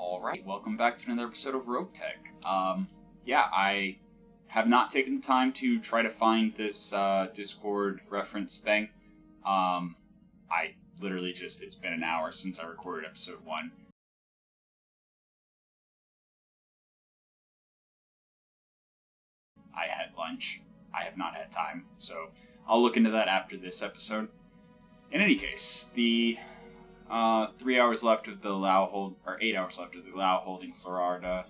Alright, welcome back to another episode of Roguetech. Yeah, I have not taken the time to try to find this Discord reference thing. I literally just, it's been an hour since I recorded episode 1. I had lunch. I have not had time, so I'll look into that after this episode. In any case, the 3 hours left of the allow hold, or 8 hours left of the allow holding Florida.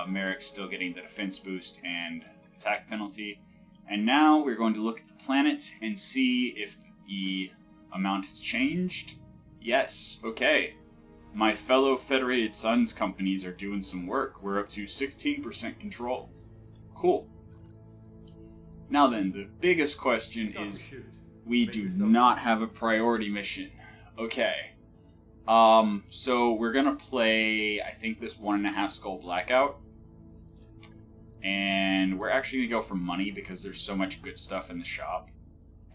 Merrick's still getting the defense boost and attack penalty. And now we're going to look at the planet and see if the amount has changed. Yes, okay. My fellow Federated Suns companies are doing some work. We're up to 16% control. Cool. Now then, the biggest question is, we do not have a priority mission. Okay. So we're gonna play, I think, this 1.5 skull blackout. And we're actually gonna go for money because there's so much good stuff in the shop.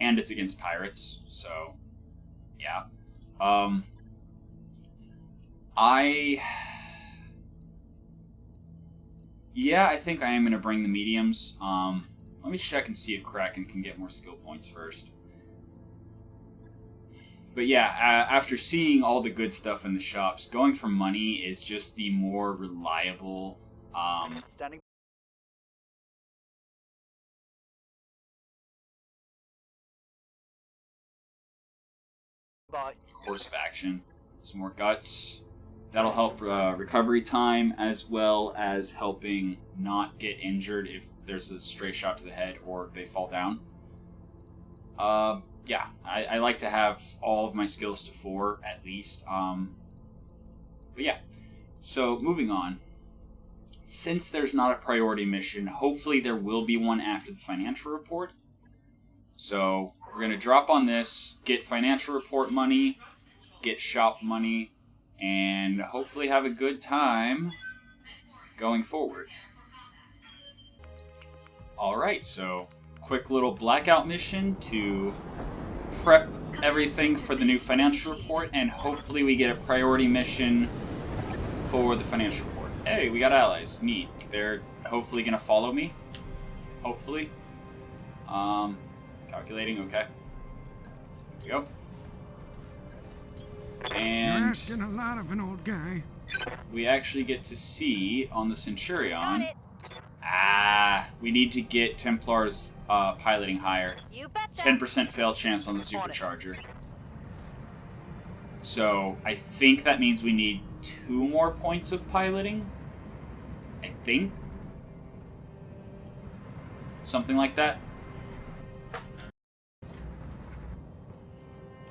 And it's against pirates, so yeah. I think I am gonna bring the mediums. Let me check and see if Kraken can get more skill points first. But yeah, after seeing all the good stuff in the shops, going for money is just the more reliable, course of action. Some more guts. That'll help recovery time, as well as helping not get injured if there's a stray shot to the head or they fall down. Yeah, I like to have all of my skills to 4, at least. But yeah, so moving on. Since there's not a priority mission, hopefully there will be one after the financial report. So we're going to drop on this, get financial report money, get shop money, and hopefully have a good time going forward. Alright, so quick little blackout mission to prep everything for the new financial report, and hopefully we get a priority mission for the financial report. Hey, we got allies. Neat. They're hopefully going to follow me. Hopefully. Calculating, okay. Here we go. And you're asking a lot of an old guy. We actually get to see on the Centurion. We need to get Templar's piloting higher. 10% fail chance on the supercharger. So I think that means we need 2 more points of piloting. I think. Something like that.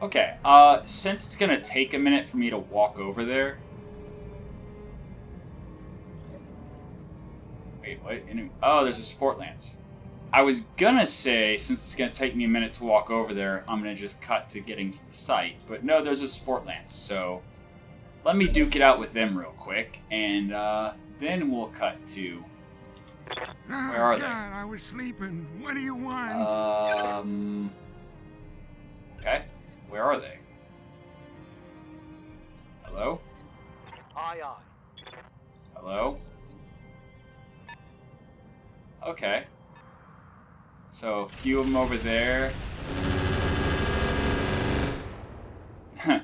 Okay, since it's gonna take a minute for me to walk over there. Wait, what? Oh, there's a support lance. I was gonna say, since it's gonna take me a minute to walk over there, I'm gonna just cut to getting to the site. But no, there's a support lance, so let me duke it out with them real quick, and then we'll cut to... Where are they? God, I was sleeping. What do you want? Okay. Where are they? Hello? Aye, aye. Hello? Okay. So, a few of them over there. Is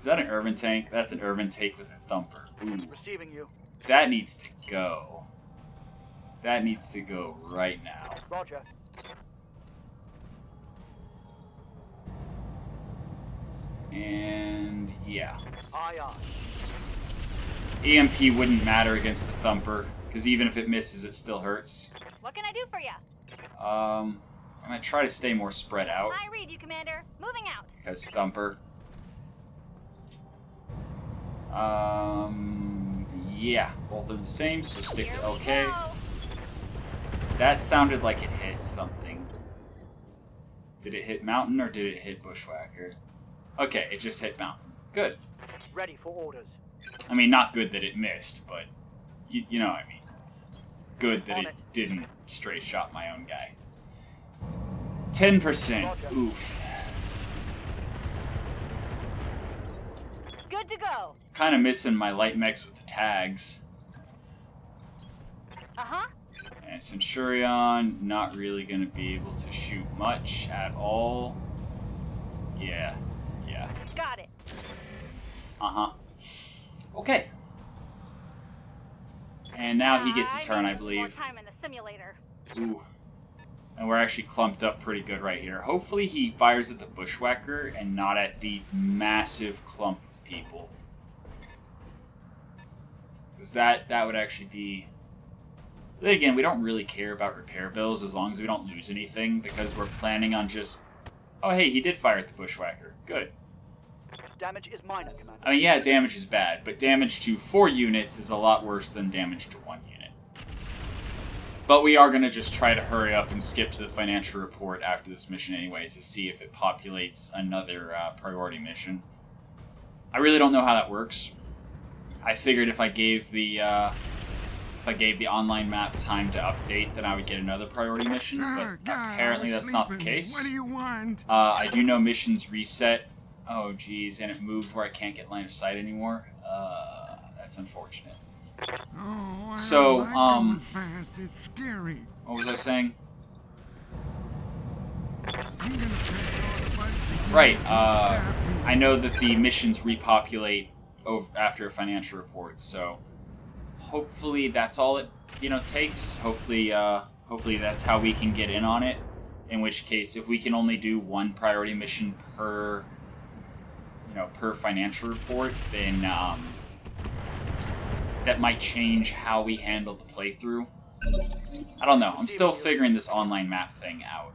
that an urban tank? That's an urban tank with a thumper. Ooh. Receiving you. That needs to go. That needs to go right now. Roger. And yeah. Aye, aye. EMP wouldn't matter against the thumper, because even if it misses, it still hurts. What can I do for you? I'm gonna try to stay more spread out. I read you, Commander. Moving out. Because thumper. Yeah, both are the same, so stick to LK. That sounded like it hit something. Did it hit mountain or did it hit bushwhacker? Okay, it just hit mountain. Good. Ready for orders. I mean, not good that it missed, but you know what I mean. Good that it didn't straight shot my own guy. 10%. Oof. to go. Kind of missing my light mechs with the tags. Uh-huh. And Centurion, not really going to be able to shoot much at all. Yeah. Got it. Uh-huh. Okay. And now he gets a turn, I need believe. more time in the simulator. Ooh. And we're actually clumped up pretty good right here. Hopefully he fires at the bushwhacker and not at the massive clump of people. Because that would actually be... Then again, we don't really care about repair bills as long as we don't lose anything, because we're planning on just... Oh, hey, he did fire at the bushwhacker. Good. Damage is minor, Commander. I mean, yeah, damage is bad, but damage to 4 units is a lot worse than damage to 1 unit. But we are going to just try to hurry up and skip to the financial report after this mission anyway to see if it populates another priority mission. I really don't know how that works. I figured if I gave the online map time to update, then I would get another priority mission, but apparently that's not the case. What do you want? I do know missions reset. Oh, geez, and it moved where I can't get line of sight anymore. That's unfortunate. Oh, So, I like going fast. It's scary. What was I saying? I'm gonna press all the buttons until Right, you stop me. I know that the missions repopulate after a financial report, so hopefully that's all it, takes. Hopefully that's how we can get in on it. In which case, if we can only do 1 priority mission per financial report, then that might change how we handle the playthrough. I don't know. I'm still figuring this online map thing out.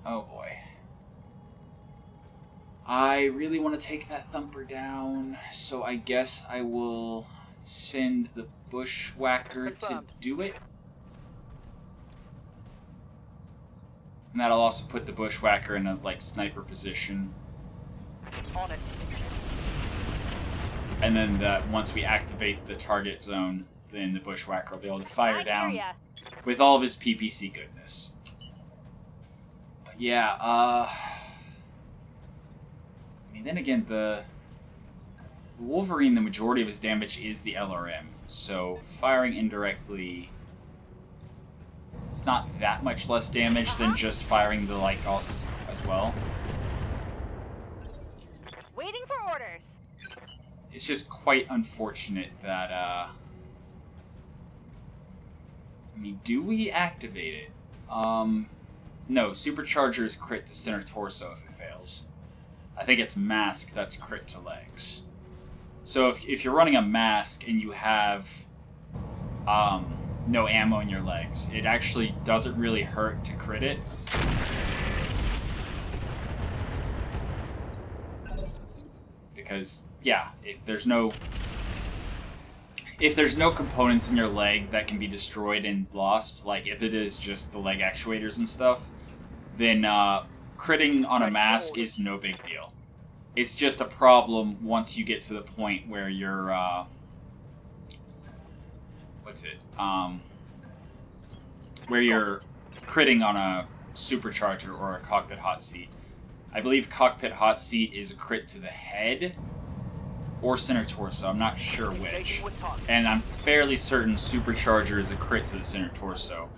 Oh boy. I really want to take that thumper down, so I guess I will send the bushwhacker to do it. And that'll also put the bushwhacker in a sniper position. On it. And then once we activate the target zone, then the bushwhacker will be able to fire down with all of his PPC goodness. But yeah, I mean, then again, the Wolverine, the majority of his damage is the LRM, so firing indirectly, it's not that much less damage than just firing the Lycos as well. Waiting for orders. It's just quite unfortunate that, I mean, do we activate it? No, Supercharger is crit to center torso if it fails. I think it's Mask that's crit to legs. So if you're running a Mask and you have no ammo in your legs, it actually doesn't really hurt to crit it. Because, yeah, if there's no components in your leg that can be destroyed and lost, like if it is just the leg actuators and stuff, then critting on a Mask is no big deal. It's just a problem once you get to the point where you're, where you're critting on a Supercharger or a Cockpit Hot Seat. I believe Cockpit Hot Seat is a crit to the head or center torso. I'm not sure which. And I'm fairly certain Supercharger is a crit to the center torso.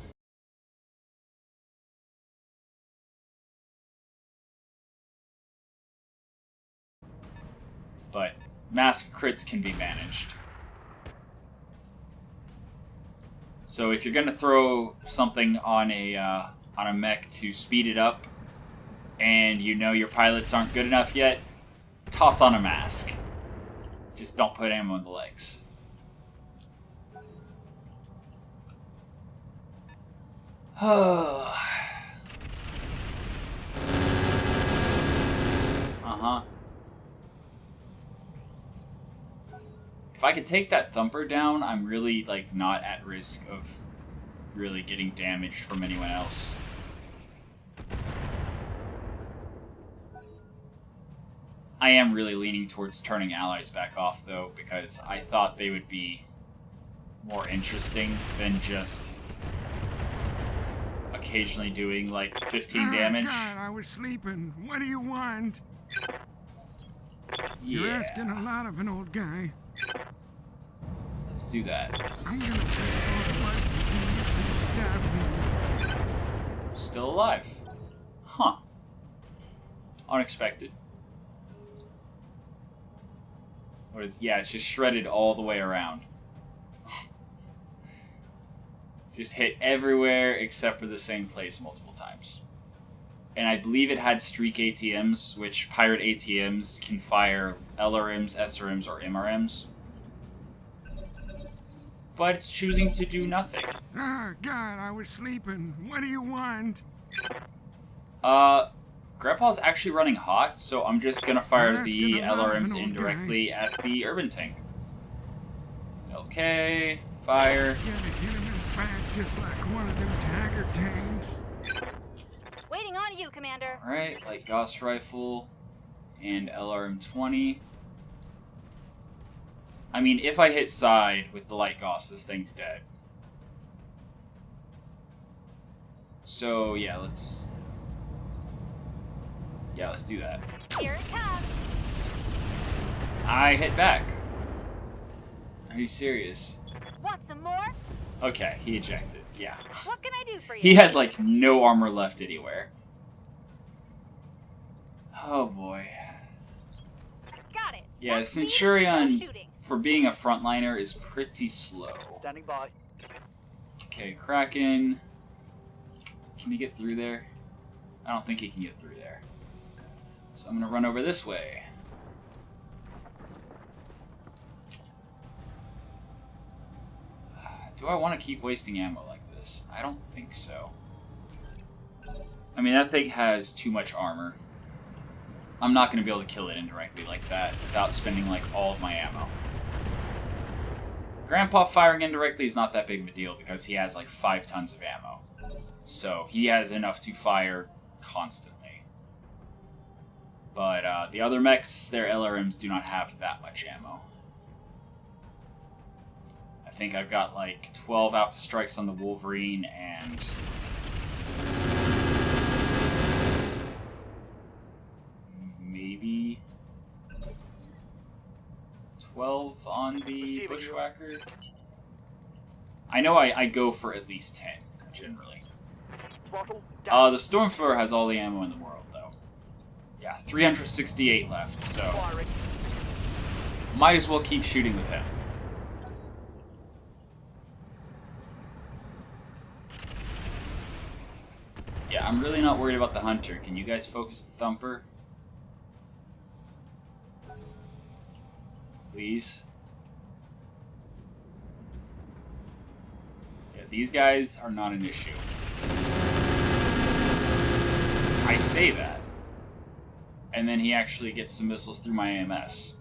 But Mask crits can be managed. So if you're gonna throw something on a mech to speed it up, and you know your pilots aren't good enough yet, toss on a Mask. Just don't put ammo in the legs. Uh-huh. If I could take that thumper down, I'm really, not at risk of really getting damaged from anyone else. I am really leaning towards turning allies back off, though, because I thought they would be more interesting than just occasionally doing, like, 15 damage. God, I was sleeping. What do you want? Yeah. You're asking a lot of an old guy. Let's do that. I'm gonna take all the life you stab me. Still alive. Huh. Unexpected. What is... Yeah, it's just shredded all the way around. Just hit everywhere except for the same place multiple times. And I believe it had streak ATMs, which pirate ATMs can fire LRMs, SRMs, or MRMs. But it's choosing to do nothing. Ah, God, I was sleeping. What do you want? Grandpa's actually running hot, so I'm just gonna fire That's the gonna run LRMs an old indirectly at the urban tank. Okay, fire. Get him in the back just like one of them Tiger tanks. Waiting on you, Commander. Alright, light Gauss rifle and LRM-20. I mean, if I hit side with the light Gauss, this thing's dead. So, yeah, let's do that. Here it comes. I hit back. Are you serious? Want some more? Okay, he ejected. Yeah. What can I do for you? He had, like, no armor left anywhere. Oh, boy. Got it. Yeah, What's needed? Centurion, No shooting. for being a frontliner, is pretty slow. Standing by. Okay, Kraken. Can he get through there? I don't think he can get through there. So I'm gonna run over this way. Do I want to keep wasting ammo like this? I don't think so. I mean, that thing has too much armor. I'm not going to be able to kill it indirectly like that without spending, like, all of my ammo. Grandpa firing indirectly is not that big of a deal because he has, like, 5 tons of ammo. So, he has enough to fire constantly. But, the other mechs, their LRMs do not have that much ammo. I think I've got, like, 12 Alpha Strikes on the Wolverine and... maybe 12 on the Bushwhacker. I know I go for at least 10, generally. Throttle down. The Stormthrower has all the ammo in the world, though. Yeah, 368 left, so Firing. might as well keep shooting with him. Yeah, I'm really not worried about the Hunter. Can you guys focus the Thumper? Please. Yeah, these guys are not an issue. I say that. And then he actually gets some missiles through my AMS.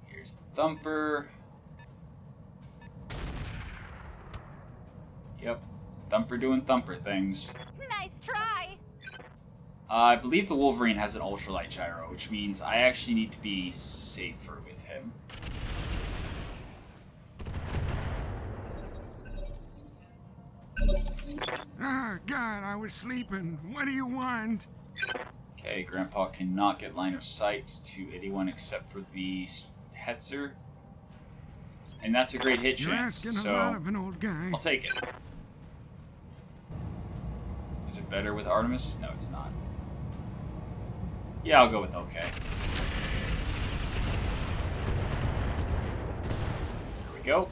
Here's the Thumper. Yep. Thumper doing Thumper things. Nice try. I believe the Wolverine has an ultralight gyro, which means I actually need to be safer with him. Ah, God, I was sleeping. What do you want? Okay, Grandpa cannot get line of sight to anyone except for the Hetzer. And that's a great hit You're chance, asking a lot so of an old guy. I'll take it. Is it better with Artemis? No, it's not. Yeah, I'll go with okay. Here we go.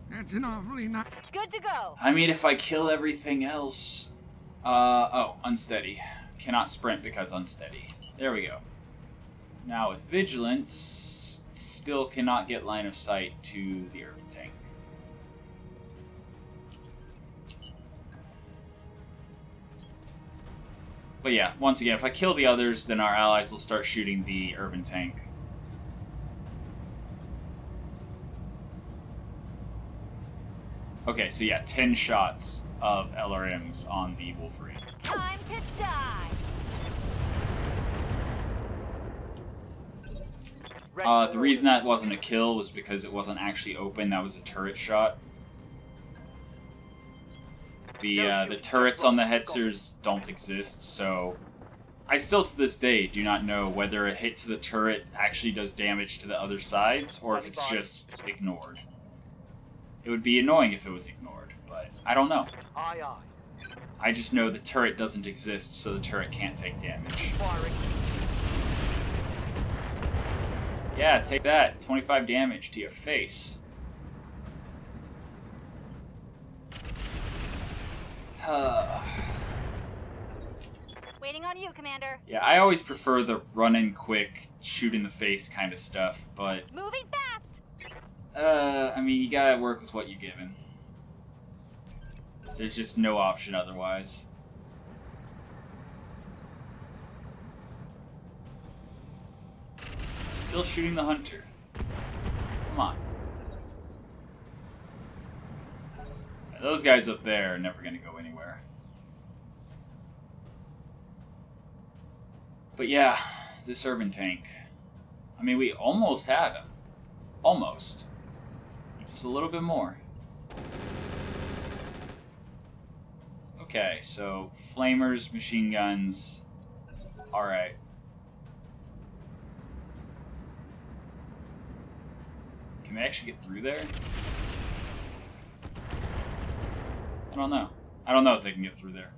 That's an awfully not. Good to go. I mean, if I kill everything else... oh, unsteady. Cannot sprint because unsteady. There we go. Now with Vigilance, still cannot get line of sight to the urban tank. But yeah, once again, if I kill the others, then our allies will start shooting the urban tank. Okay, so yeah, 10 shots of LRMs on the Wolverine. Time to die. The reason that wasn't a kill was because it wasn't actually open. That was a turret shot. The turrets on the Hetzers don't exist, so I still to this day do not know whether a hit to the turret actually does damage to the other sides or if it's just ignored. It would be annoying if it was ignored, but I don't know. Aye, aye. I just know the turret doesn't exist, so the turret can't take damage. Firing. Yeah, take that. 25 damage to your face. Waiting on you, Commander. Yeah, I always prefer the run-in quick, shoot in the face kind of stuff, but Moving fast. I mean, you gotta work with what you're given. There's just no option otherwise. Still shooting the hunter. Come on. Those guys up there are never gonna go anywhere. But yeah, this urban tank. I mean, we almost have him. Almost. Just a little bit more. Okay, so flamers, machine guns. Alright. Can they actually get through there? I don't know. I don't know if they can get through there.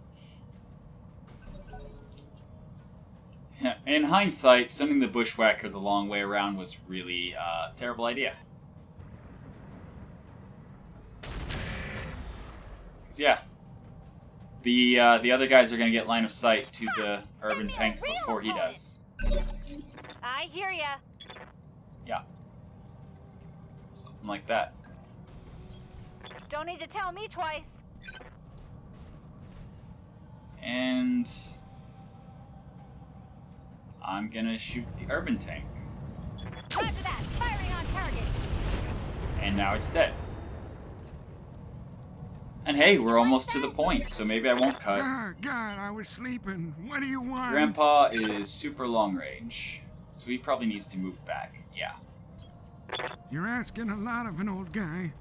In hindsight, sending the bushwhacker the long way around was really a terrible idea. Yeah, the other guys are gonna get line of sight to the urban tank before he does. I hear ya. Yeah, something like that. Don't need to tell me twice. And I'm gonna shoot the urban tank. Roger that. Firing on target. And now it's dead. And hey, we're almost to the point, so maybe I won't cut. God, I was sleeping. What do you want? Grandpa is super long range, so he probably needs to move back. Yeah. You're asking a lot of an old guy.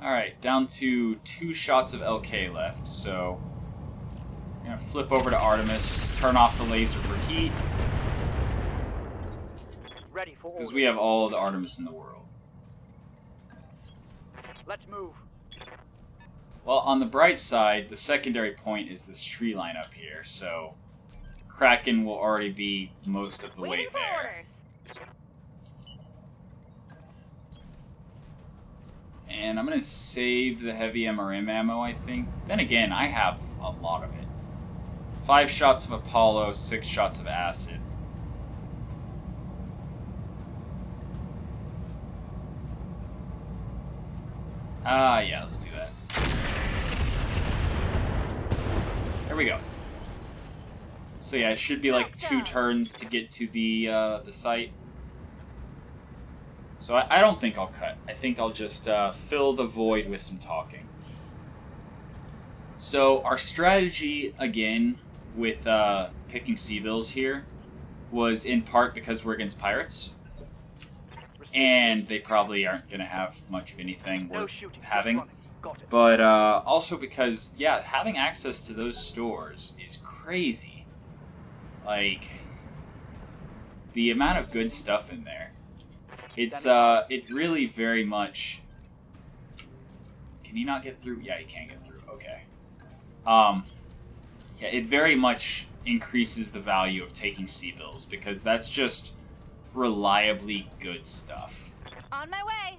Alright, down to 2 shots of LK left, so I'm gonna flip over to Artemis, turn off the laser for heat, Ready for because order. we have all the Artemis in the world. Let's move. Well, on the bright side, the secondary point is this tree line up here, so Kraken will already be most of the way Waiting for there. orders. And I'm gonna save the heavy MRM ammo, I think. Then again, I have a lot of it. 5 shots of Apollo, 6 shots of acid. Yeah, let's do that. There we go. So yeah, it should be like 2 turns to get to the site. So I don't think I'll cut. I think I'll just fill the void with some talking. So our strategy, again, with picking C-bills here was in part because we're against pirates. And they probably aren't going to have much of anything No worth shooting. having. Just running. Got it. But also because, yeah, having access to those stores is crazy. Like, the amount of good stuff in there. It's, it really very much... Can he not get through? Yeah, he can get through. Okay. Yeah, it very much increases the value of taking C-bills, because that's just reliably good stuff. On my way.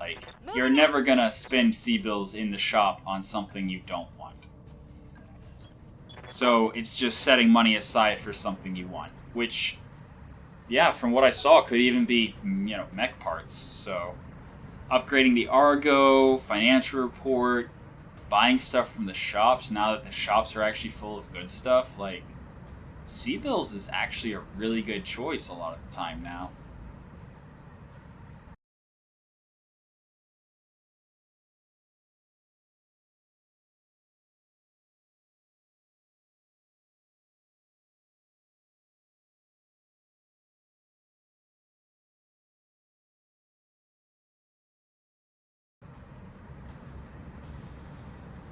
Like, you're never gonna spend C-bills in the shop on something you don't want. So, it's just setting money aside for something you want. Which, yeah, from what I saw, could even be, you know, mech parts. So, upgrading the Argo, financial report, buying stuff from the shops, now that the shops are actually full of good stuff, like, C-bills is actually a really good choice a lot of the time now.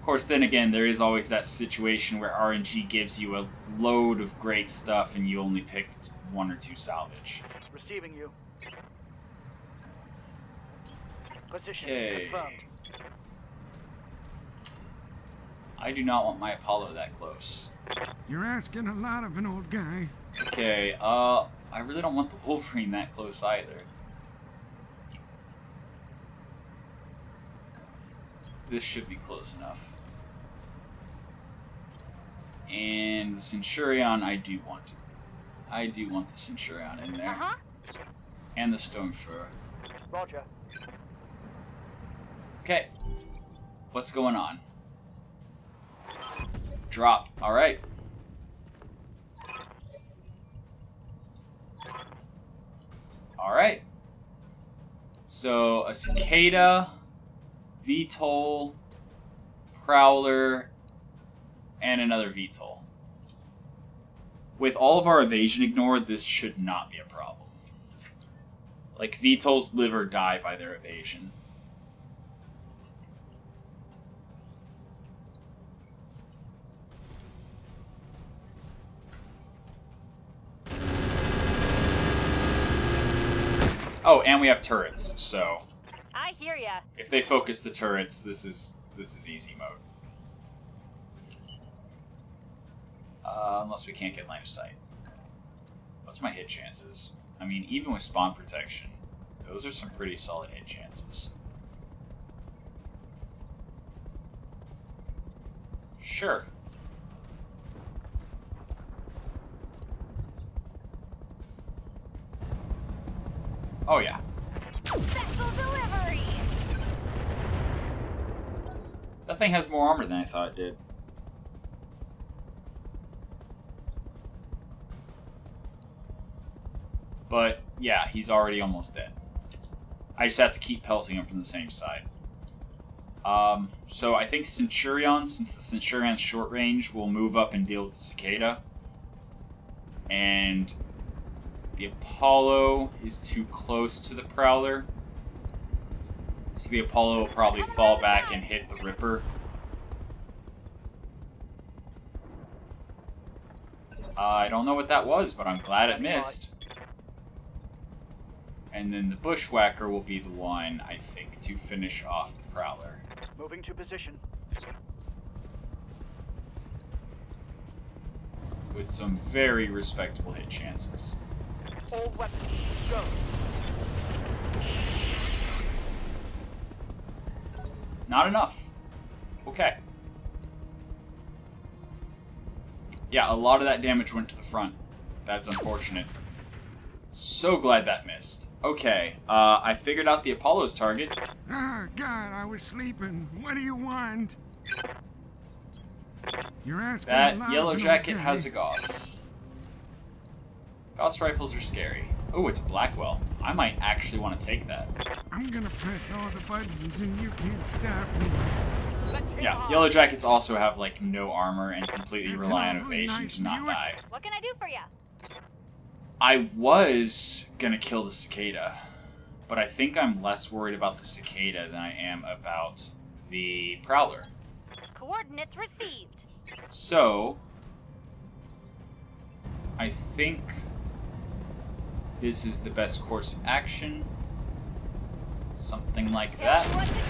Of course, then again, there is always that situation where RNG gives you a load of great stuff and you only picked 1 or 2 salvage. Receiving you. Position Okay. confirmed. I do not want my Apollo that close. You're asking a lot of an old guy. Okay, I really don't want the Wolverine that close either. This should be close enough. And the Centurion, I do want. I do want the Centurion in there. Uh-huh. And the Stone Fur. Roger. Okay. What's going on? Drop. Alright. Alright. So, a Cicada, VTOL, Prowler, and another VTOL. With all of our evasion ignored, this should not be a problem. Like, VTOLs live or die by their evasion. Oh, and we have turrets, so I hear ya. if they focus the turrets, this is easy mode. Unless we can't get line of sight. What's my hit chances? I mean, even with spawn protection, those are some pretty solid hit chances. Sure. Oh yeah. Vessel delivery. That thing has more armor than I thought it did. But, yeah, he's already almost dead. I just have to keep pelting him from the same side. So I think Centurion, since the Centurion's short range, will move up and deal with the Cicada. And the Apollo is too close to the Prowler. So the Apollo will probably fall back and hit the Ripper. I don't know what that was, but I'm glad it missed. And then the Bushwhacker will be the one, I think, to finish off the Prowler. Moving to position. With some very respectable hit chances. All weapons, go. Not enough. Okay. Yeah, a lot of that damage went to the front. That's unfortunate. So glad that missed. Okay, I figured out the Apollo's target. Ah, God, I was sleeping. What do you want? You're asking a That lot yellow of an old jacket guy. has a Gauss. Gauss rifles are scary. Oh, it's a Blackwell. I might actually want to take that. I'm gonna press all the buttons and you can't stop me. Let's hit Yeah, hard. yellow jackets also have like no armor and completely It's rely on an awfully evasion nice to not Buick. die. What can I do for ya? I was gonna kill the Cicada, but I think I'm less worried about the Cicada than I am about the Prowler. Coordinates received. So, I think this is the best course of action. Something like Tell that. me what to do.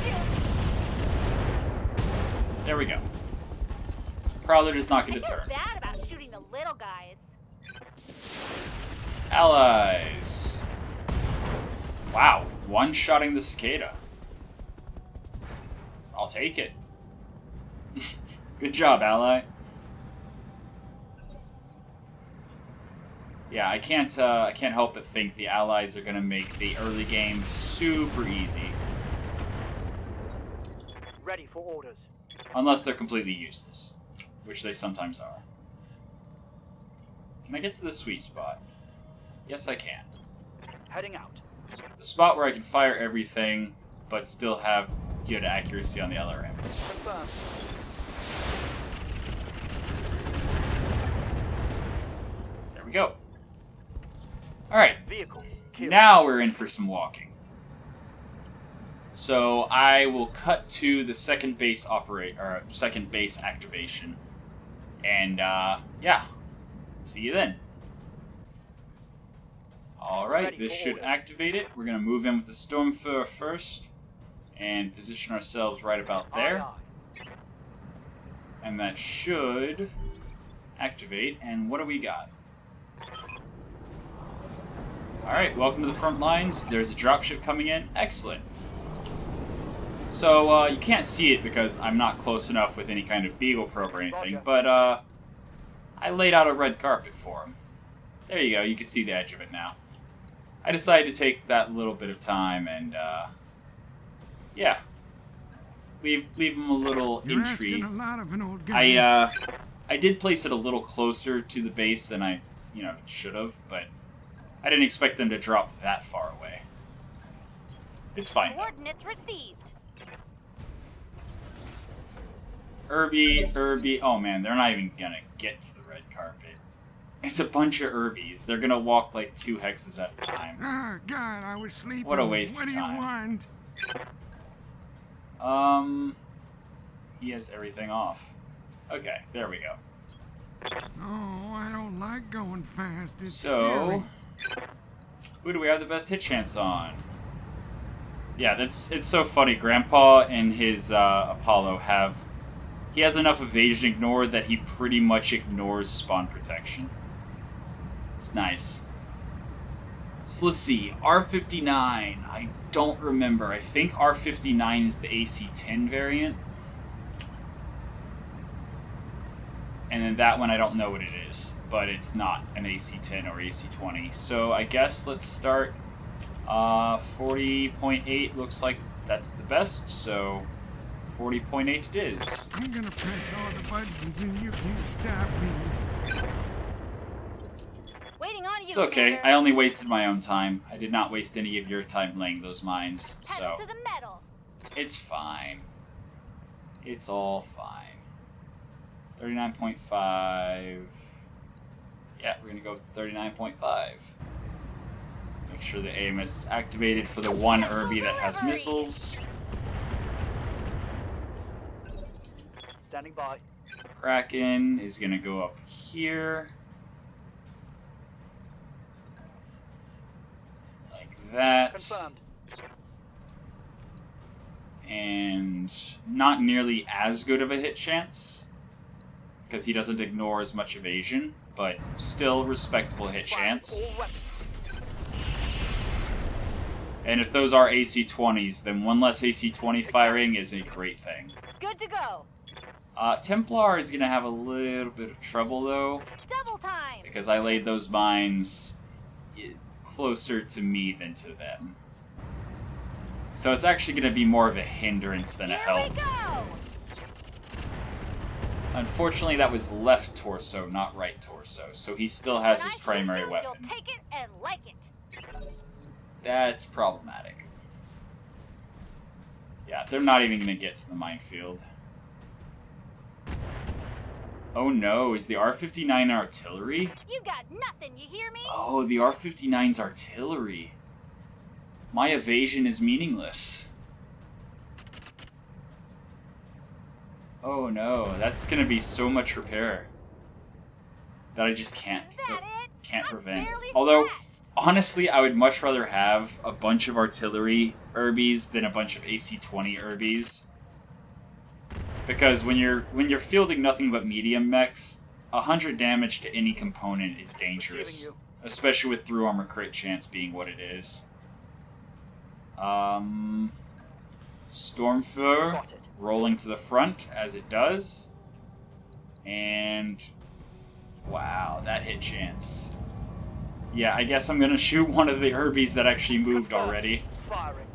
There we go. Prowler does not get I a feel turn. bad about shooting the little guys. Allies. Wow, one-shotting the Cicada. I'll take it. Good job, ally. Yeah, I can't help but think the allies are gonna make the early game super easy, Ready for orders. unless they're completely useless, which they sometimes are. Can I get to the sweet spot? Yes, I can. Heading out. The spot where I can fire everything, but still have good accuracy on the LRM. Confirmed. There we go. Alright, Vehicle. Killed. now we're in for some walking. So I will cut to the second base activation. And yeah, see you then. Alright, this should activate it. We're going to move in with the Stormfur first and position ourselves right about there. And that should activate. And what do we got? Alright, welcome to the front lines. There's a dropship coming in. Excellent. So, you can't see it because I'm not close enough with any kind of beagle probe or anything, but I laid out a red carpet for him. There you go, you can see the edge of it now. I decided to take that little bit of time and, yeah. Leave him a little intrigue. I did place it a little closer to the base than I, should have, but I didn't expect them to drop that far away. It's fine. Coordinates received. Irby. Oh man, they're not even gonna get to the red carpet. It's a bunch of Irbies. They're gonna walk like 2 hexes at a time. Oh, God, I was sleeping. What a waste of time. What do you want? He has everything off. Okay, there we go. Oh, I don't like going fast. It's So, scary. who do we have the best hit chance on? Yeah, it's so funny. Grandpa and his Apollo he has enough evasion ignore that he pretty much ignores spawn protection. It's nice. So let's see, R59, I don't remember. I think R59 is the AC-10 variant. And then that one, I don't know what it is, but it's not an AC-10 or AC-20. So I guess let's start 40.8 looks like that's the best, so 40.8 it is. I'm gonna press all the buttons and you can't stop me. Waiting on you. It's okay, Commander. I only wasted my own time. I did not waste any of your time laying those mines, so Pedal to the metal. it's fine. It's all fine. 39.5. Yeah, we're gonna go with 39.5. Make sure the AMS is activated for the one Irby that has missiles. Standing by. Kraken is gonna go up here. Like that. Confirmed. And not nearly as good of a hit chance, because he doesn't ignore as much evasion, but still respectable hit chance. All weapons. And if those are AC-20s, then one less AC-20 firing is a great thing. Good to go. Templar is going to have a little bit of trouble, though, Double time. because I laid those mines closer to me than to them. So it's actually going to be more of a hindrance than a Here help. we go. Unfortunately, that was left torso, not right torso, so he still has When his I shoot primary you, weapon. You'll take it and like it. That's problematic. Yeah, they're not even going to get to the minefield. Oh no, is the R-59 artillery? You got nothing, you hear me? Oh, the R-59's artillery. My evasion is meaningless. Oh no, that's gonna be so much repair that I just can't Is that it? I'm prevent. barely Although, scratched. honestly, I would much rather have a bunch of artillery Irbies than a bunch of AC-20 Irbies. Because when you're fielding nothing but medium mechs, 100 damage to any component is dangerous, Receiving especially with through armor crit chance being what it is. Stormfur Spotted. rolling to the front as it does, and wow, that hit chance. Yeah, I guess I'm gonna shoot one of the Irbies that actually moved Confirmed. already. Firing.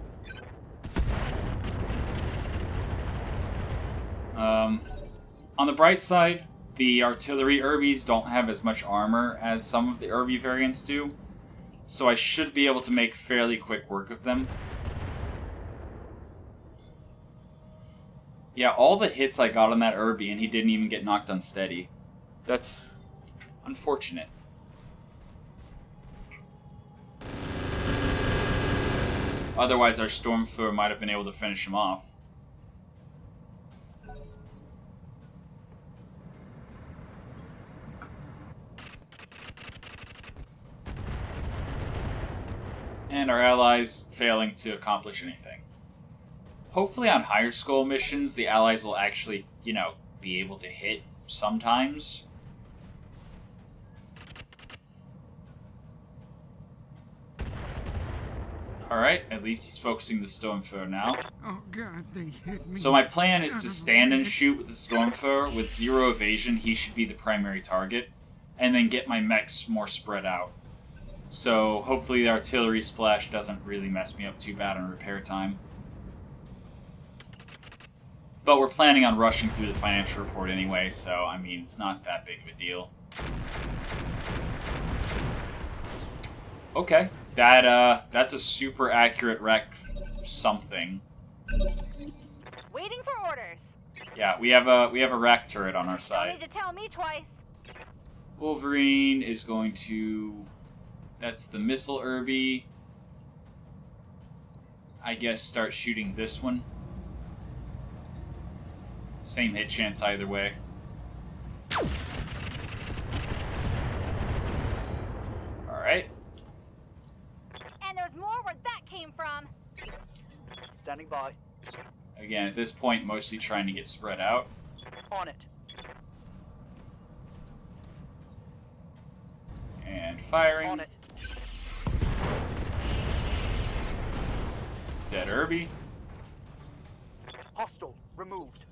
On the bright side, the artillery Irbies don't have as much armor as some of the Irby variants do, so I should be able to make fairly quick work of them. Yeah, all the hits I got on that Irby and he didn't even get knocked unsteady. That's unfortunate. Otherwise, our Stormthrower might have been able to finish him off. And our allies failing to accomplish anything. Hopefully on higher skull missions, the allies will actually, you know, be able to hit sometimes. Alright, at least he's focusing the Stormthrower now. Oh god, they hit me. So my plan is Son to of a stand and bitch. shoot with the Stormthrower. With 0 evasion, he should be the primary target. And then get my mechs more spread out. So hopefully the artillery splash doesn't really mess me up too bad on repair time. But we're planning on rushing through the financial report anyway, so I mean, it's not that big of a deal. Okay, that's a super accurate wreck something. Waiting for orders. Yeah, we have a rack turret on our Don't side. need to tell me twice. Wolverine is going to... That's the missile Irby. I guess start shooting this one. Same hit chance either way. Alright. And there's more where that came from. Standing by. Again, at this point, mostly trying to get spread out. On it. And firing. On it. Dead Irby. Hostile. Removed.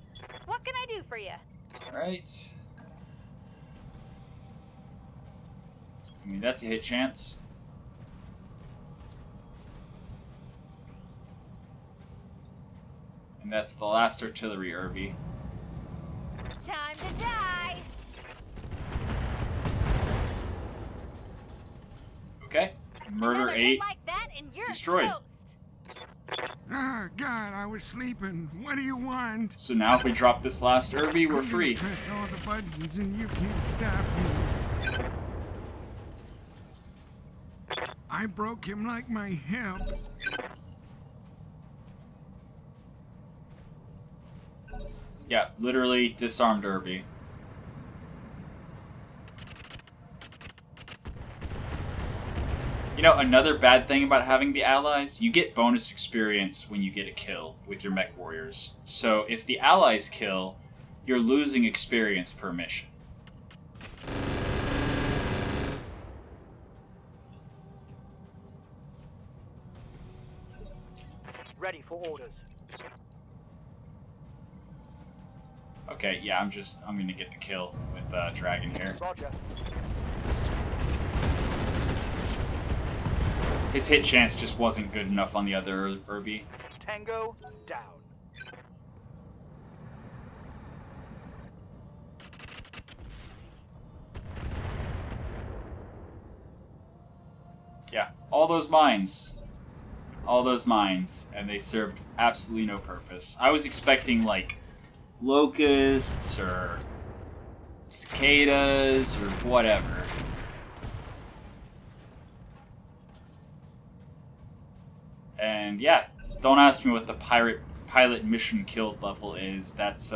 What can I do for you? Alright. I mean, that's a hit chance. And that's the last artillery Irby. Time to die. Okay. Murder Another hit 8. like that and you're Destroyed. toast. Ah, God, I was sleeping. What do you want? So now if we drop this last Irby, we're I'm gonna free. press all the buttons and you can't stop me. I broke him like my hip. Yeah, literally disarmed Irby. You know, another bad thing about having the allies, you get bonus experience when you get a kill with your mech warriors. So if the allies kill, you're losing experience per mission. Ready for orders. Okay, yeah, I'm gonna get the kill with Dragon here. Roger. His hit chance just wasn't good enough on the other Irby. Tango down. Yeah, all those mines. All those mines. And they served absolutely no purpose. I was expecting, like, locusts or cicadas or whatever. And yeah, don't ask me what the pilot mission killed level is. That's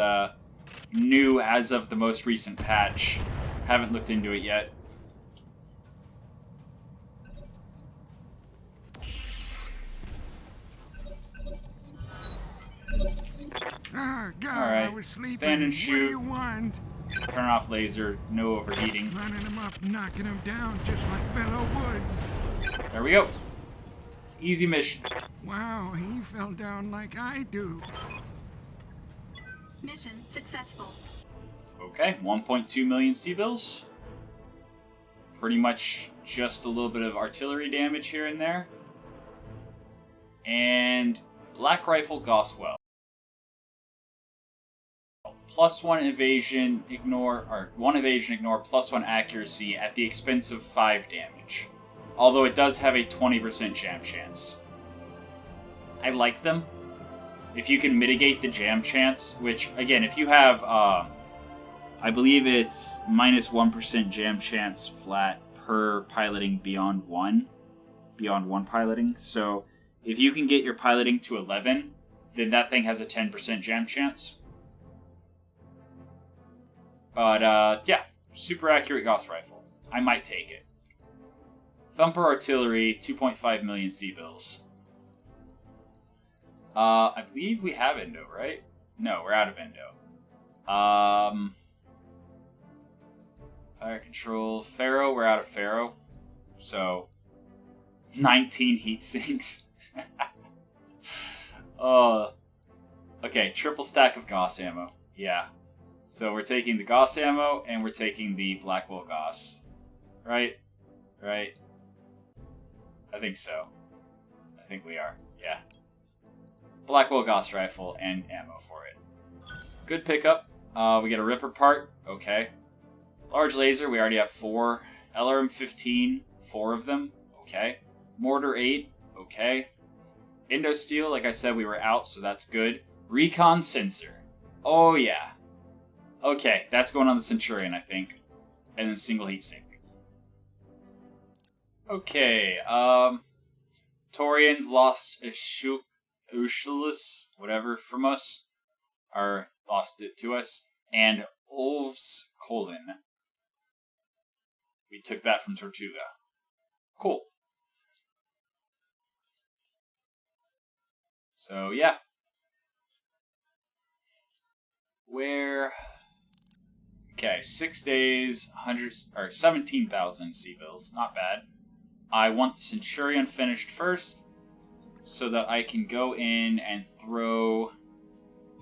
new as of the most recent patch. Haven't looked into it yet. Ah, God, All right, I was sleeping. stand and What do shoot. you want? Turn off laser, no overheating. Running him up, knocking him down, just like Bellow Woods. There we go. Easy mission. Wow, he fell down like I do. Mission successful. Okay, 1.2 million C-bills. Pretty much just a little bit of artillery damage here and there. And Black Rifle Goswell. +1 evasion, ignore, +1 accuracy at the expense of 5 damage. Although it does have a 20% jam chance. I like them. If you can mitigate the jam chance, which, again, if you have, I believe it's -1% jam chance flat per piloting beyond one piloting. So If you can get your piloting to 11, then that thing has a 10% jam chance. But, yeah. Super accurate Gauss rifle. I might take it. Thumper artillery, 2.5 million C-bills. I believe we have Endo, right? No, we're out of Endo. Fire control. Pharaoh, we're out of Pharaoh. So, 19 heat sinks. Okay, triple stack of Gauss ammo. Yeah. So we're taking the Gauss ammo, and we're taking the Blackwell Gauss. Right? Right? I think so. I think we are. Yeah. Blackwell Gauss rifle and ammo for it. Good pickup. We get a Ripper part. Okay. Large laser, we already have 4. LRM 15, 4 of them. Okay. Mortar 8. Okay. Indo Steel, like I said, we were out, so that's good. Recon sensor. Oh, yeah. Okay, that's going on the Centurion, I think. And then single heat sink. Okay, Torians lost Ushulus, whatever, from us. Or lost it to us. And Ulf's Colon. We took that from Tortuga. Cool. So, yeah. Where... Okay, 6 days, 17,000 C-bills. Not bad. I want the Centurion finished first, so that I can go in and throw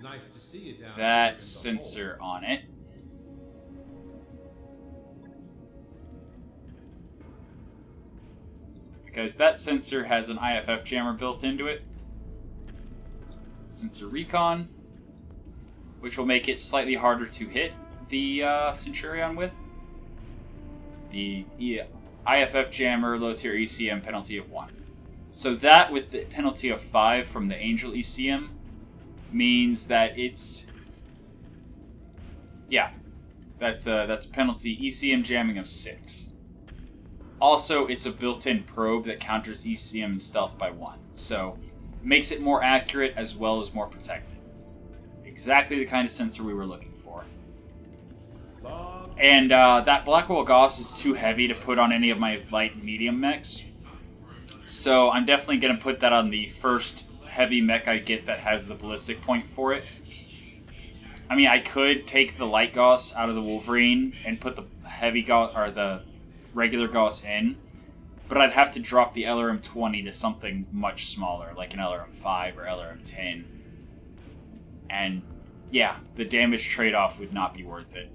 Nice to see you down that sensor on it. Because that sensor has an IFF jammer built into it. Sensor recon, which will make it slightly harder to hit the Centurion with. The IFF jammer, low tier ECM, penalty of 1. So that with the penalty of 5 from the Angel ECM means that it's... Yeah, that's a penalty ECM jamming of 6. Also, it's a built-in probe that counters ECM and stealth by 1. So, makes it more accurate as well as more protected. Exactly the kind of sensor we were looking for. And that Blackwell Gauss is too heavy to put on any of my light and medium mechs. So I'm definitely going to put that on the first heavy mech I get that has the ballistic point for it. I mean, I could take the light Gauss out of the Wolverine and put the heavy Gauss, or the regular Gauss in. But I'd have to drop the LRM 20 to something much smaller, like an LRM 5 or LRM 10. And yeah, the damage trade-off would not be worth it.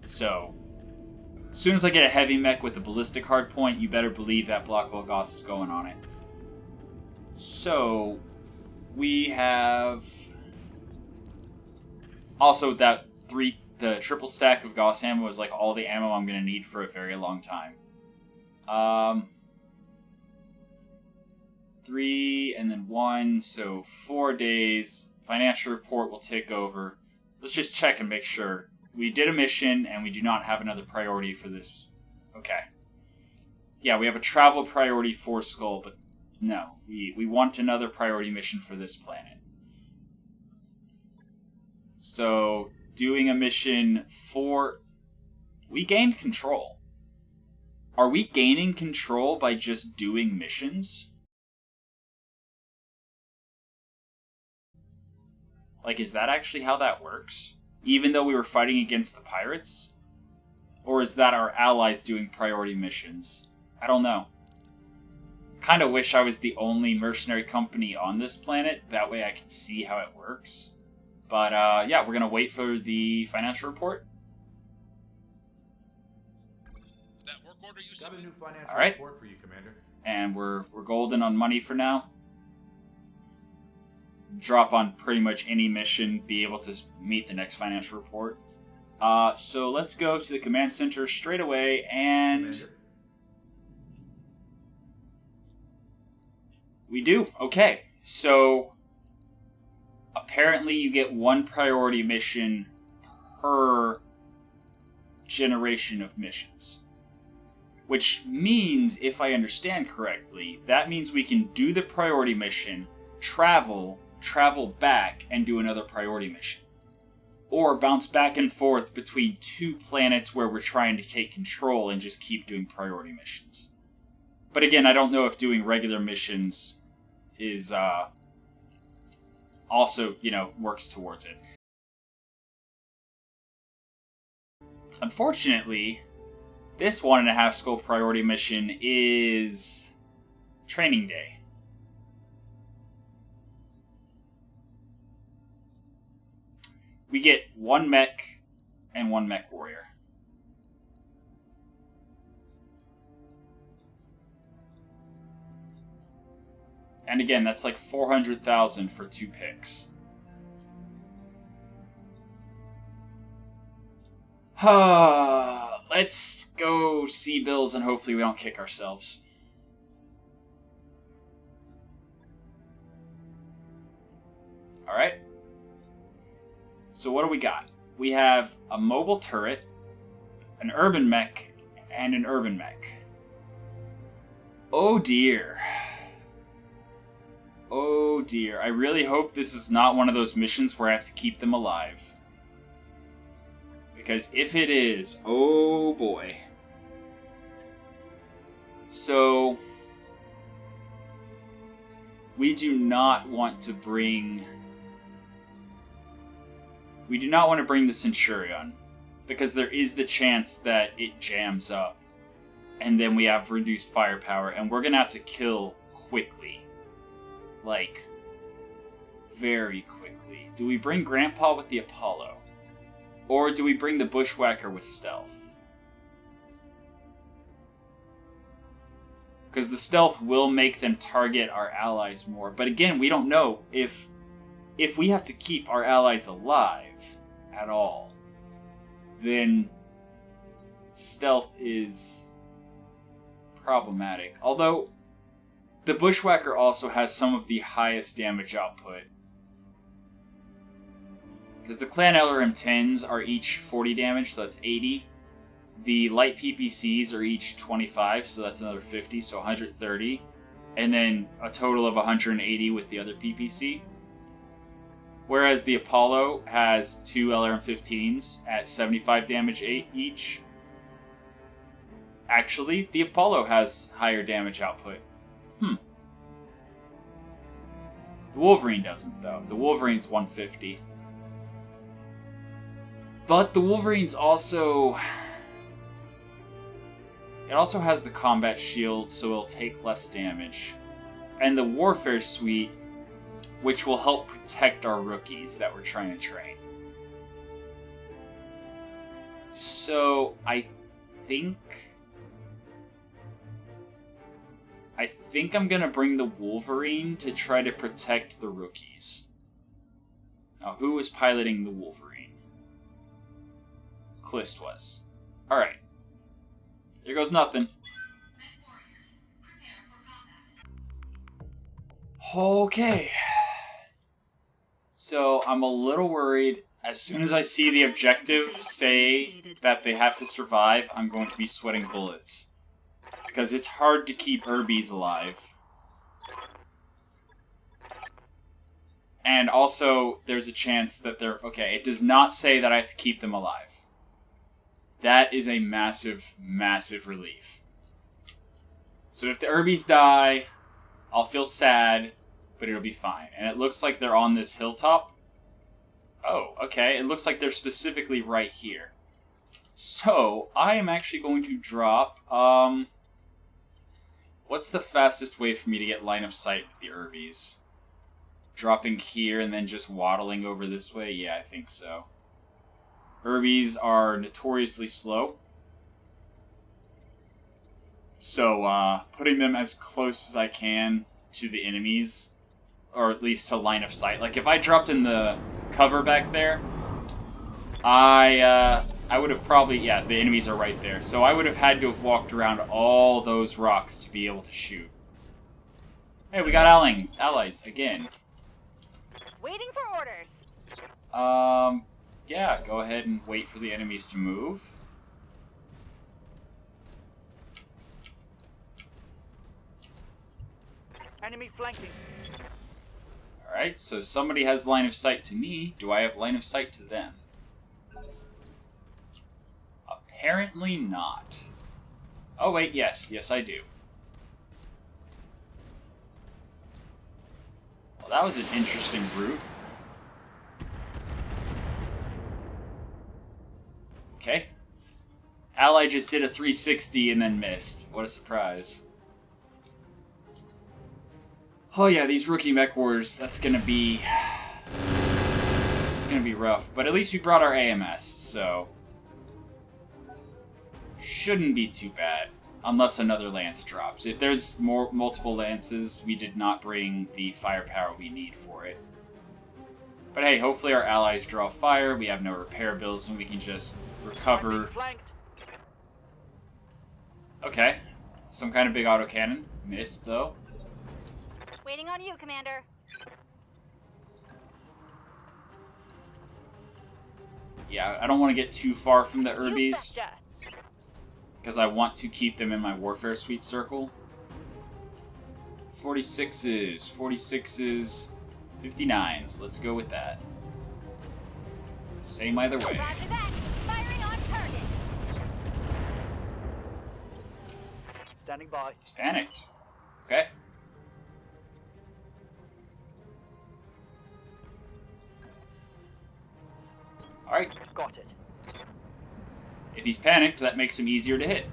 So, as soon as I get a heavy mech with a ballistic hardpoint, you better believe that Blackwell Gauss is going on it. So, we have... Also, the triple stack of Gauss ammo is like all the ammo I'm going to need for a very long time. 3 and then 1, so 4 days. Financial report will take over. Let's just check and make sure. We did a mission, and we do not have another priority for this. Okay. Yeah, we have a travel priority for Skull, but no. We want another priority mission for this planet. So, doing a mission for... We gained control. Are we gaining control by just doing missions? Like, is that actually how that works? Even though we were fighting against the pirates? Or is that our allies doing priority missions? I don't know. Kind of wish I was the only mercenary company on this planet. That way I can see how it works. But, yeah, we're going to wait for the financial report. That work order you Got a new financial All right. report for you, Commander. And we're golden on money for now. Drop on pretty much any mission, be able to meet the next financial report. So let's go to the command center straight away, and... Commander. We do. Okay. So, apparently you get one priority mission per generation of missions. Which means, if I understand correctly, that means we can do the priority mission, travel back, and do another priority mission. Or bounce back and forth between two planets where we're trying to take control and just keep doing priority missions. But again, I don't know if doing regular missions is also, works towards it. Unfortunately, this 1.5 skull priority mission is training day. We get 1 mech and 1 mech warrior. And again, that's like 400,000 for 2 picks. Let's go see Bills and hopefully we don't kick ourselves. Alright. So what do we got? We have a mobile turret, an urban mech, and an urban mech. Oh dear. Oh dear. I really hope this is not one of those missions where I have to keep them alive. Because if it is, oh boy. So, we do not want to bring the Centurion, because there is the chance that it jams up, and then we have reduced firepower, and we're gonna have to kill quickly. Like, very quickly. Do we bring Grandpa with the Apollo? Or do we bring the Bushwhacker with stealth? Because the stealth will make them target our allies more. But again, we don't know if we have to keep our allies alive at all. Then stealth is problematic. Although the Bushwhacker also has some of the highest damage output. Because the Clan LRM-10s are each 40 damage, so that's 80. The light PPCs are each 25, so that's another 50, so 130. And then a total of 180 with the other PPC. Whereas the Apollo has 2 LRM-15s at 75 damage each. Actually, the Apollo has higher damage output. The Wolverine doesn't, though. The Wolverine's 150. But the Wolverine's also... It also has the combat shield, so it'll take less damage. And the Warfare Suite, which will help protect our rookies that we're trying to train. So, I think I'm gonna bring the Wolverine to try to protect the rookies. Now, who was piloting the Wolverine? Clist was. Alright. There goes nothing. Okay. So, I'm a little worried. As soon as I see the objective say that they have to survive, I'm going to be sweating bullets. Because it's hard to keep Urbies alive. And also, there's a chance that they're... Okay, it does not say that I have to keep them alive. That is a massive, massive relief. So if the Urbies die, I'll feel sad, but it'll be fine. And it looks like they're on this hilltop. Oh, okay. It looks like they're specifically right here. So, I am actually going to drop... What's the fastest way for me to get line of sight with the Urbies? Dropping here and then just waddling over this way? Yeah, I think so. Urbies are notoriously slow. So, putting them as close as I can to the enemies, or at least to line of sight. Like, if I dropped in the cover back there, I would have probably... Yeah, the enemies are right there. So I would have had to have walked around all those rocks to be able to shoot. Hey, we got allies again. Waiting for orders. Yeah, go ahead and wait for the enemies to move. Enemy flanking. Alright, so somebody has line of sight to me. Do I have line of sight to them? Apparently not. Oh wait, yes. Yes, I do. Well, that was an interesting route. Okay. Ally just did a 360 and then missed. What a surprise. Oh yeah, these rookie mech wars, that's gonna be... It's gonna be rough. But at least we brought our AMS, so... Shouldn't be too bad. Unless another lance drops. If there's multiple lances, we did not bring the firepower we need for it. But hey, hopefully our allies draw fire, we have no repair bills, and we can just recover. Okay. Some kind of big autocannon. Missed, though. Waiting on you, Commander. Yeah, I don't want to get too far from the You Urbies, betcha. because I want to keep them in my Warfare Suite circle. 46s, 46s, 59s. Let's go with that. Same either way. Roger that. Firing on target. Standing by. He's panicked. Okay. Alright. Got it. If he's panicked, that makes him easier to hit.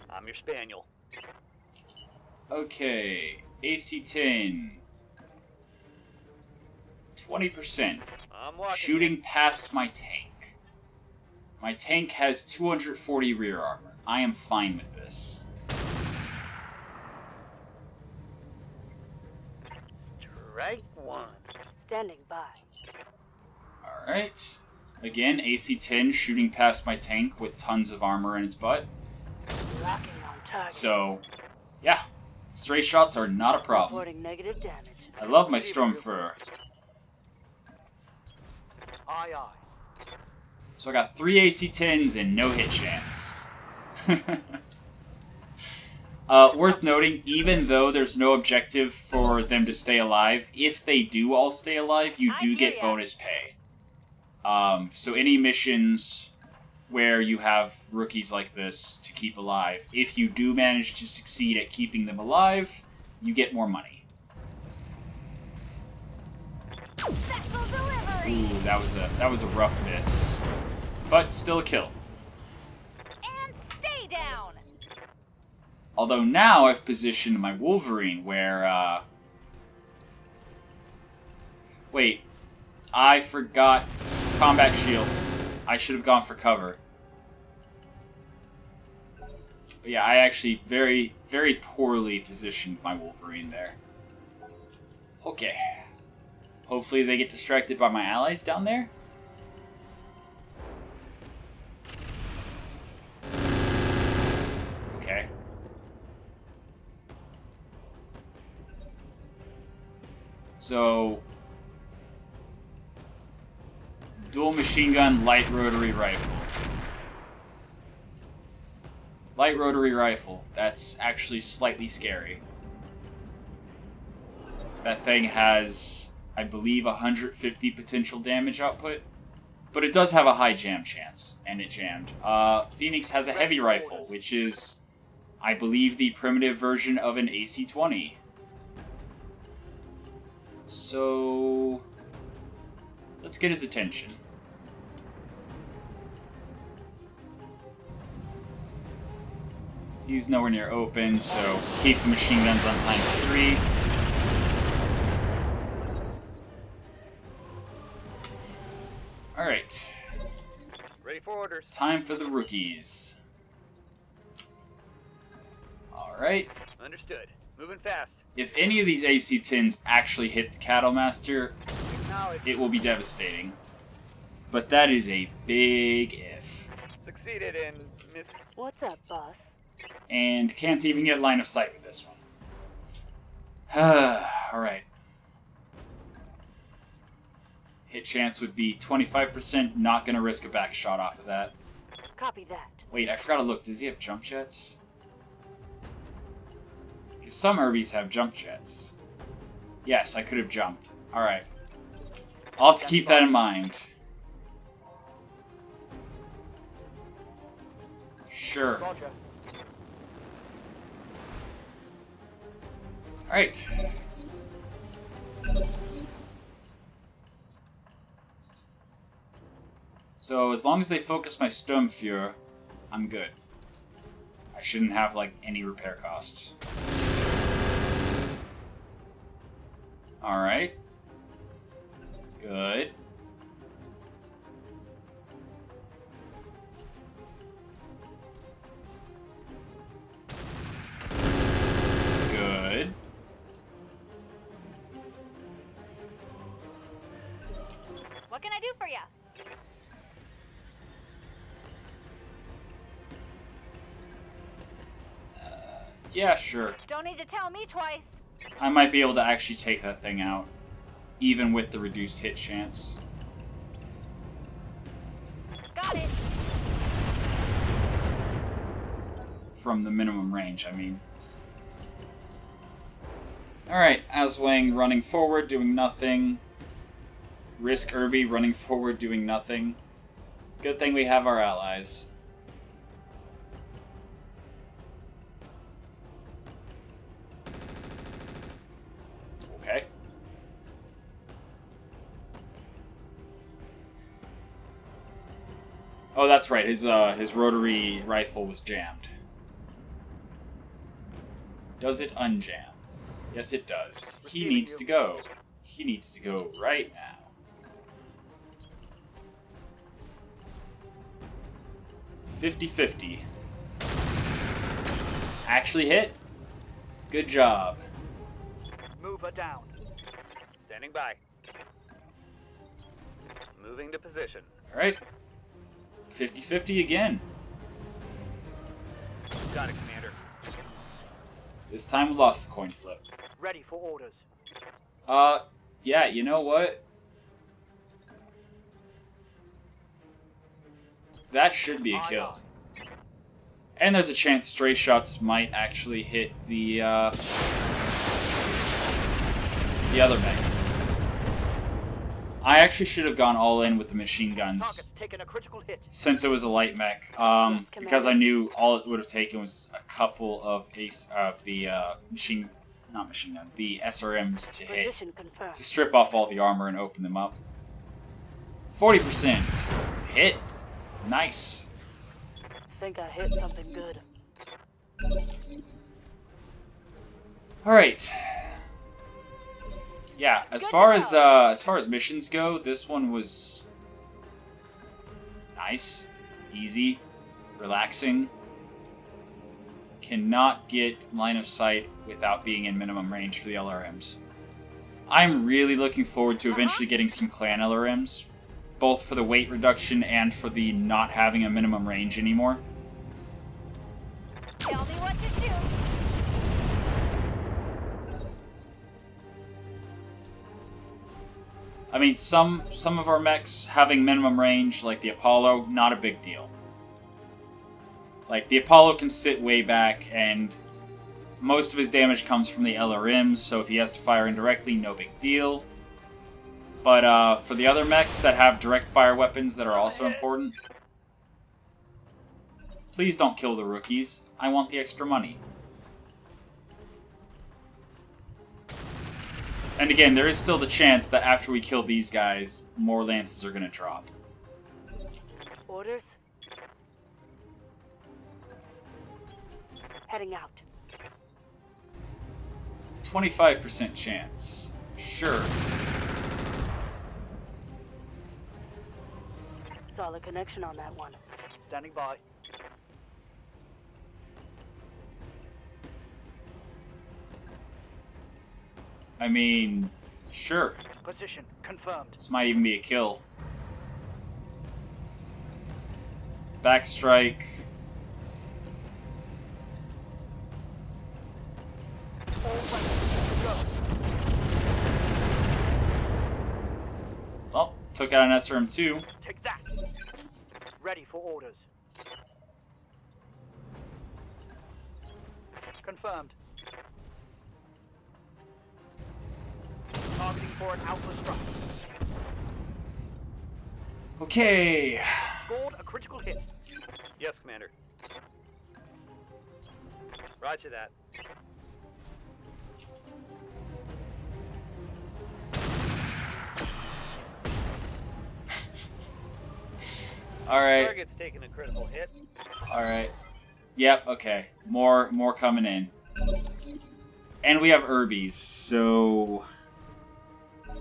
I'm your spaniel. Okay. AC-10. 20%. I'm walking. Shooting past my tank. My tank has 240 rear armor. I am fine with this. Right one. Standing by. Alright. Again, AC-10 shooting past my tank with tons of armor in its butt. Locking on target. So, yeah. Stray shots are not a problem. Reporting negative damage. I love my Sturmfur. Aye, aye. So I got 3 AC-10s and no hit chance. Worth noting, even though there's no objective for them to stay alive, if they do all stay alive, you do get bonus pay. So any missions where you have rookies like this to keep alive, if you do manage to succeed at keeping them alive, you get more money. Special delivery. Ooh, that was a rough miss. But still a kill. And stay down. Although now I've positioned my Wolverine where, Wait. I forgot combat shield. I should have gone for cover. But yeah, I actually very, very poorly positioned my Wolverine there. Okay. Hopefully they get distracted by my allies down there. Okay. So, dual machine gun, light rotary rifle. Light rotary rifle. That's actually slightly scary. That thing has, I believe, 150 potential damage output. But it does have a high jam chance, and it jammed. Phoenix has a heavy rifle, which is, I believe, the primitive version of an AC-20. So, let's get his attention. He's nowhere near open, so keep the machine guns on ×3. Alright. Ready for orders. Time for the rookies. Alright. Understood. Moving fast. If any of these AC-10s actually hit the Cattle Master, Now it will be devastating. But that is a big if. succeeded in miss. What's up, boss? And can't even get line of sight with this one. Alright. Hit chance would be 25%, not gonna risk a back shot off of that. Copy that. Wait, I forgot to look. Does he have jump jets? Because some Herbies have jump jets. Yes, I could have jumped. Alright. I'll have to keep that in mind. Sure. Roger. Alright. So, as long as they focus my Sturmfuhrer, I'm good. I shouldn't have, like, any repair costs. Alright. Good. Good. What can I do for you? Yeah, sure. Don't need to tell me twice. I might be able to actually take that thing out, even with the reduced hit chance. Got it. From the minimum range, I mean. Alright, Aswang running forward, doing nothing. Risk Irby running forward, doing nothing. Good thing we have our allies. Okay. Oh, that's right. His rotary rifle was jammed. Does it unjam? Yes, it does. He needs to go. He needs to go right now. $50-50. Actually hit? Good job. Move her down. Standing by. Moving to position. Alright. 50-50 again. Got it, Commander. This time we lost the coin flip. Ready for orders. Yeah, you know what? That should be a kill. And there's a chance stray shots might actually hit the other mech. I actually should have gone all in with the machine guns Target's taken a critical hit. since it was a light mech. Because I knew all it would have taken was a couple of the the SRMs to hit, Position confirmed. to strip off all the armor and open them up. 40% hit. Nice. Think I hit something good. All right. Yeah, as far as missions go, this one was nice, easy, relaxing. Cannot get line of sight without being in minimum range for the LRMs. I'm really looking forward to eventually getting some clan LRMs, both for the weight reduction and for the not having a minimum range anymore. Tell me what to do. I mean, some of our mechs having minimum range, like the Apollo, not a big deal. Like, the Apollo can sit way back, and most of his damage comes from the LRMs, so if he has to fire indirectly, no big deal. But for the other mechs that have direct fire weapons that are also important, please don't kill the rookies. I want the extra money. And again, there is still the chance that after we kill these guys, more lances are going to drop. Orders? Heading out. 25% chance. Sure. Solid connection on that one. Standing by. I mean, sure. Position confirmed. This might even be a kill. Backstrike. Well, took out an SRM2. Take that. Ready for orders. Confirmed. Targeting for an alpha strike. Okay. Scored a critical hit. Yes, Commander. Roger that. Alright. Target's taking a critical hit. Alright. Yep, okay. More coming in. And we have Herbies, so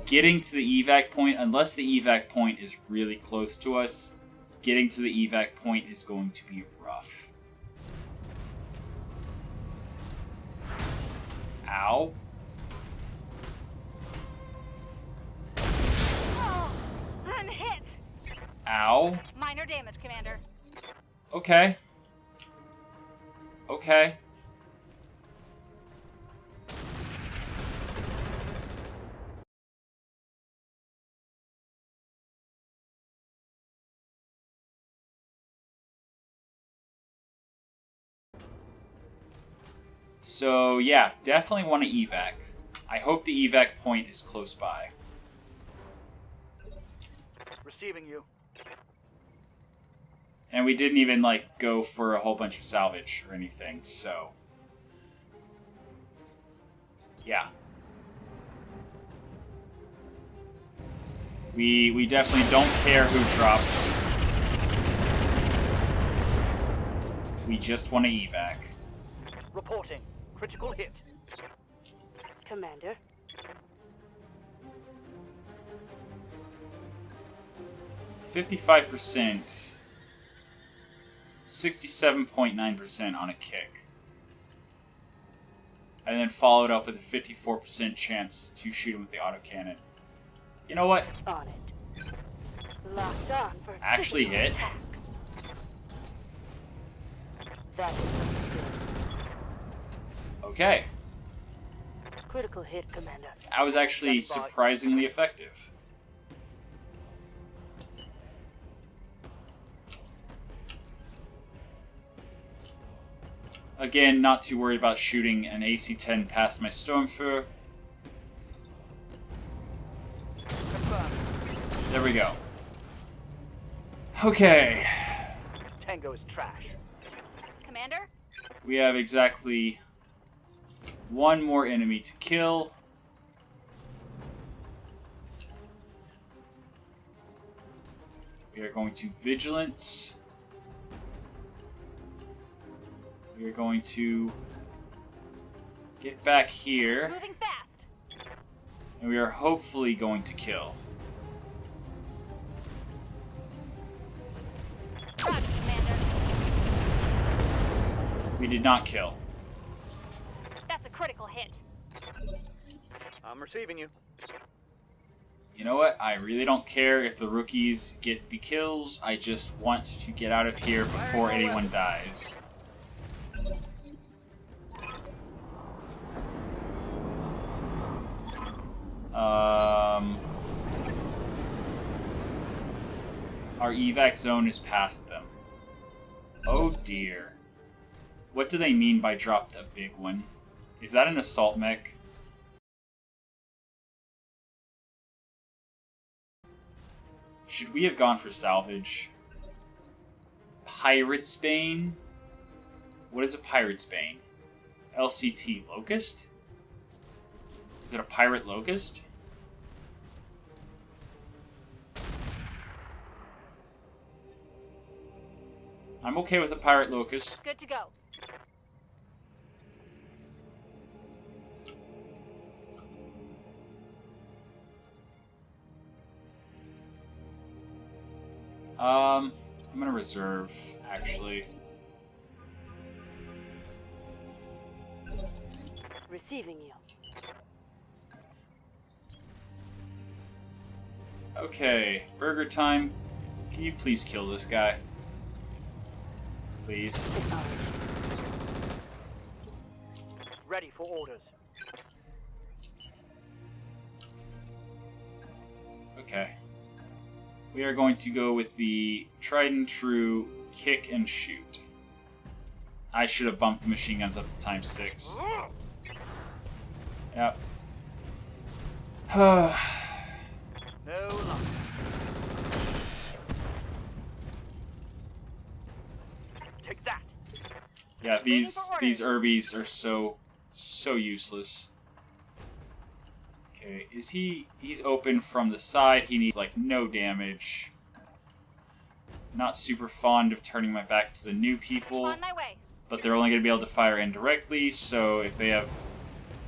getting to the evac point, unless the evac point is really close to us, getting to the evac point is going to be rough. Ow. Oh, I'm hit. Ow. Minor damage, Commander. Okay. Okay. So, yeah, definitely want to evac. I hope the evac point is close by. Receiving you. And we didn't even, like, go for a whole bunch of salvage or anything, so... yeah. We definitely don't care who drops. We just want to evac. Reporting. Critical hit. Commander. %55%. 67.9% on a kick. And then followed up with a 54% chance to shoot him with the autocannon. You know what? On it. Locked on for Actually physical hit. attack. That is something good. Okay. Critical hit, Commander. That was actually surprisingly effective. Again, not too worried about shooting an AC-10 past my Stormfur. Confirmed. There we go. Okay. Tango is trash. Commander? We have exactly one more enemy to kill. We are going to Vigilance. We are going to get back here. Moving fast. And we are hopefully going to kill. Roger, Commander. We did not kill. That's a critical hit. I'm receiving you. You know what? I really don't care if the rookies get the kills. I just want to get out of here before anyone dies. Our evac zone is past them. Oh dear. What do they mean by dropped a big one? Is that an assault mech? Should we have gone for salvage? Pirate's Bane? What is a Pirate's Bane? LCT Locust? Is it a Pirate Locust? I'm okay with a Pirate Locust. Good to go. I'm gonna reserve, actually. Receiving you. Okay, burger time. Can you please kill this guy? Please. Acknowledged. Ready for orders. Okay. We are going to go with the tried and true kick and shoot. I should have bumped the machine guns up to ×6. Yep. No luck. Take that. Yeah, these Urbies are so useless. Okay, he's open from the side. He needs like no damage. Not super fond of turning my back to the new people. On my way. But they're only going to be able to fire indirectly, so if they have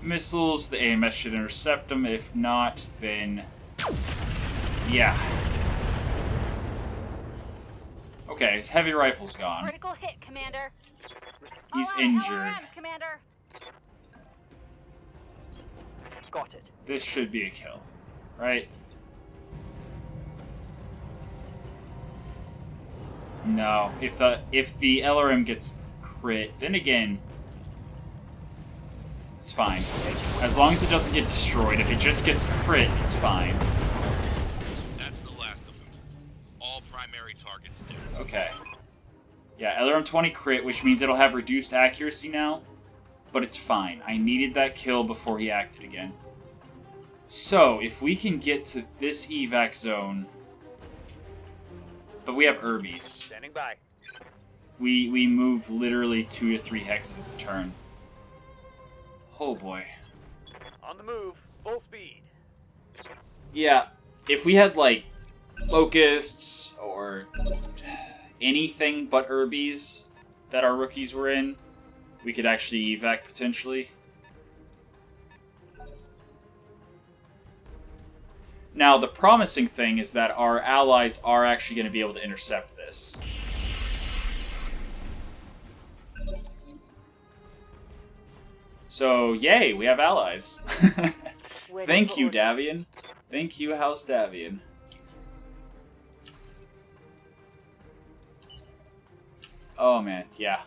missiles, the AMS should intercept them. If not, then yeah. Okay, his heavy rifle's gone. Critical hit, Commander. He's All right, injured. LRM, Commander. Got it. This should be a kill, right? No, if the LRM gets crit, then again, it's fine. As long as it doesn't get destroyed. If it just gets crit, it's fine. That's the last of them. All primary targets dead. Okay. Yeah, LRM 20 crit, which means it'll have reduced accuracy now, but it's fine. I needed that kill before he acted again. So, if we can get to this evac zone, but we have Urbies. Standing by. We move literally 2 to 3 hexes a turn. Oh boy. On the move. Full speed. Yeah, if we had like locusts or anything but Urbies that our rookies were in, we could actually evac potentially. Now, the promising thing is that our allies are actually going to be able to intercept this. So, yay, we have allies. Thank you, Davion. Thank you, House Davion. Oh man, yeah.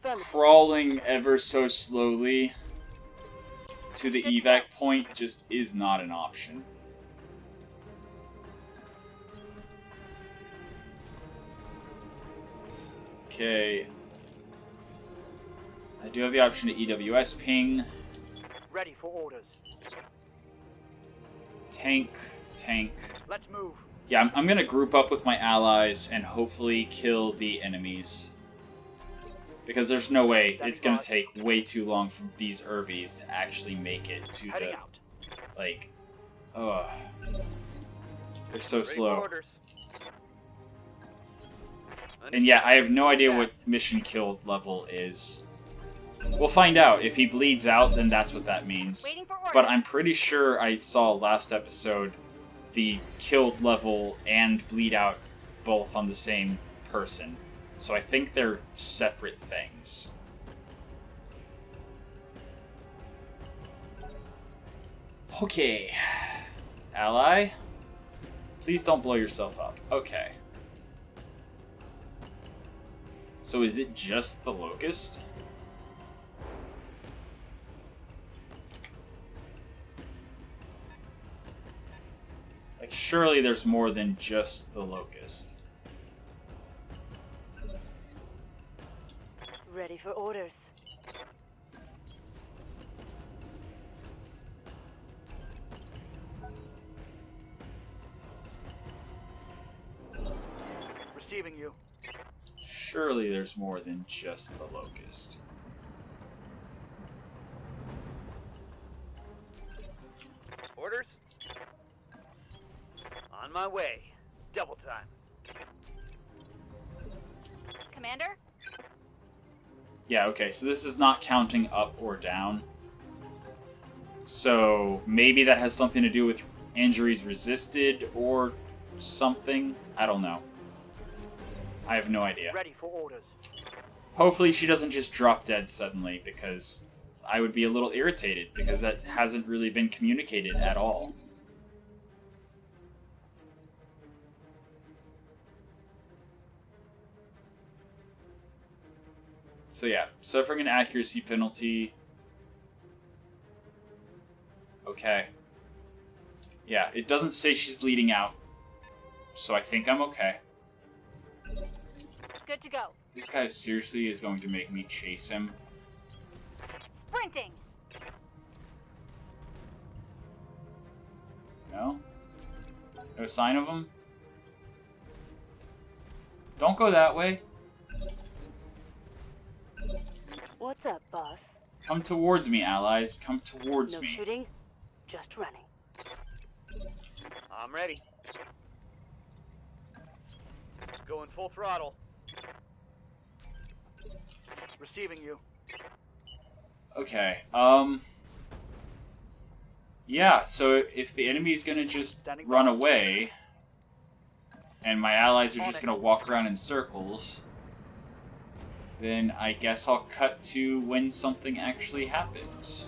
Crawling ever so slowly to the evac point just is not an option. Okay. I do have the option to EWS ping. Ready for orders. Tank. Let's move. Yeah, I'm gonna group up with my allies and hopefully kill the enemies. Because there's no way it's gonna take way too long for these Urbies to actually make it to Heading the... out. Like... Ugh. They're so Ready for slow. orders. And yeah, I have no idea what mission killed level is. We'll find out. If he bleeds out, then that's what that means. Waiting for orders. But I'm pretty sure I saw last episode the killed level and bleed out both on the same person. So I think they're separate things. Okay. Ally? Please don't blow yourself up. Okay. So is it just the Locust? Like, surely there's more than just the Locust. Ready for orders. Receiving you. Surely there's more than just the Locust. Orders. On my way. Double time. Commander? Yeah, okay, so this is not counting up or down. So maybe that has something to do with injuries resisted or something. I don't know. I have no idea. Ready for orders. Hopefully she doesn't just drop dead suddenly, because I would be a little irritated, because that hasn't really been communicated at all. So yeah, suffering an accuracy penalty. Okay. Yeah, it doesn't say she's bleeding out, so I think I'm okay. Good to go. This guy seriously is going to make me chase him. Sprinting. No? No sign of him? Don't go that way. What's up, boss? Come towards me, allies. Come towards No me. shooting, just running. I'm ready. Going full throttle. Receiving you. Okay, yeah, so if the enemy's gonna just run away, and my allies are just gonna walk around in circles, then I guess I'll cut to when something actually happens.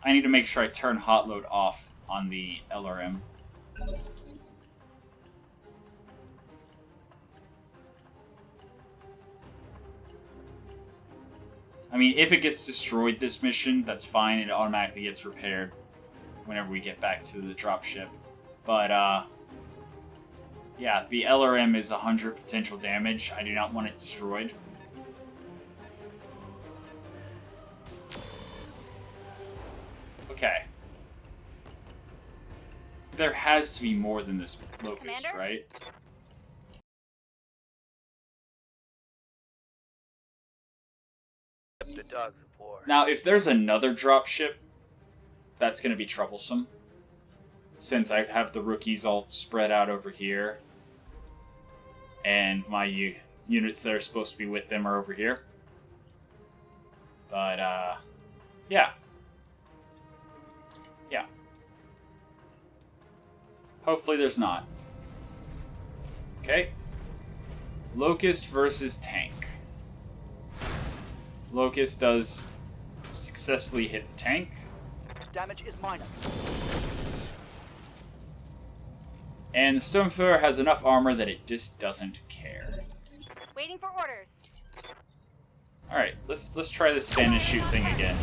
I need to make sure I turn hot load off on the LRM. I mean, if it gets destroyed this mission, that's fine. It automatically gets repaired whenever we get back to the dropship. But, yeah, the LRM is 100 potential damage. I do not want it destroyed. Okay. There has to be more than this locust, Commander? right? The dogs of war. Now, if there's another dropship, that's going to be troublesome. Since I have the rookies all spread out over here. And my units that are supposed to be with them are over here. But, yeah. Yeah. Hopefully there's not. Okay. Locust versus tank. Locust does successfully hit the tank. Damage is minor. And the Stonefarer has enough armor that it just doesn't care. Waiting for orders. Alright, let's try this stand and shoot thing again.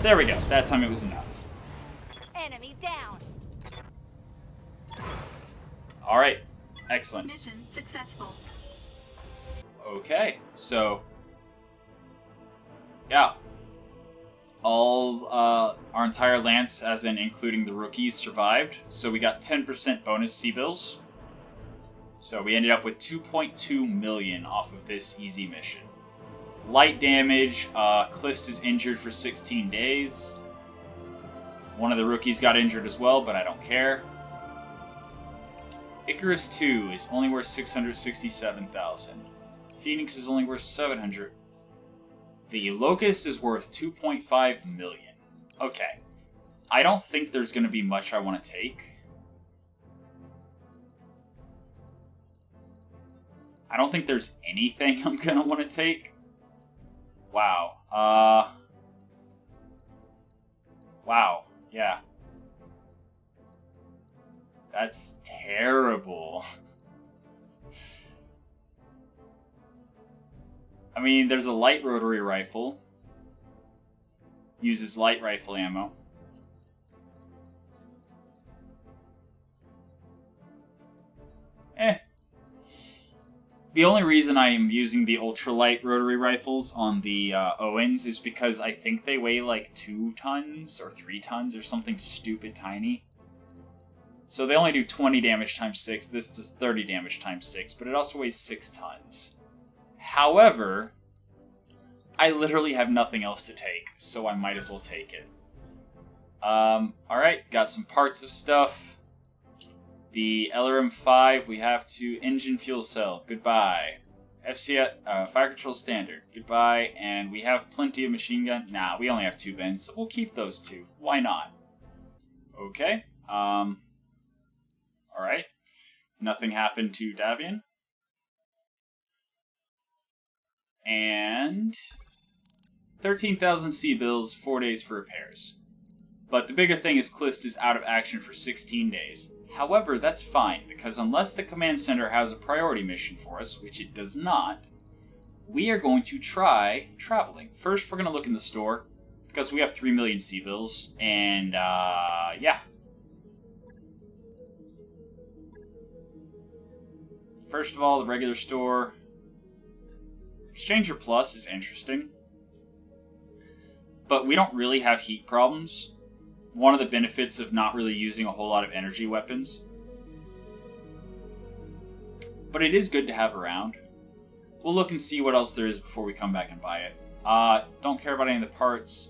There we go. That time it was enough. Enemy down. Alright. Excellent. Mission successful. Okay, so yeah. All our entire lance, as in including the rookies, survived. So we got 10% bonus C-bills. So we ended up with 2.2 million off of this easy mission. Light damage, Clist is injured for 16 days. One of the rookies got injured as well, but I don't care. Icarus 2 is only worth 667,000. Phoenix is only worth 700. The Locust is worth 2.5 million. Okay. I don't think there's going to be much I want to take. I don't think there's anything I'm going to want to take. Wow. Wow. Yeah. That's terrible. I mean, there's a light rotary rifle. Uses light rifle ammo. The only reason I am using the ultralight rotary rifles on the Owens is because I think they weigh like 2 tons or 3 tons or something stupid tiny. So they only do 20 damage times 6. This does 30 damage times 6, but it also weighs 6 tons. However, I literally have nothing else to take, so I might as well take it. Alright, got some parts of stuff. The LRM-5, we have to engine fuel cell. Goodbye. FCS, fire control standard. Goodbye. And we have plenty of machine gun. Nah, we only have 2 bins, so we'll keep those 2. Why not? Okay. Alright. Nothing happened to Davion. And 13,000 C-bills, 4 days for repairs. But the bigger thing is Clist is out of action for 16 days. However, that's fine, because unless the command center has a priority mission for us, which it does not, we are going to try traveling. First, we're going to look in the store, because we have 3 million C-bills, and, yeah. first of all, the regular store. Exchanger Plus is interesting. But we don't really have heat problems. One of the benefits of not really using a whole lot of energy weapons. But it is good to have around. We'll look and see what else there is before we come back and buy it. Don't care about any of the parts.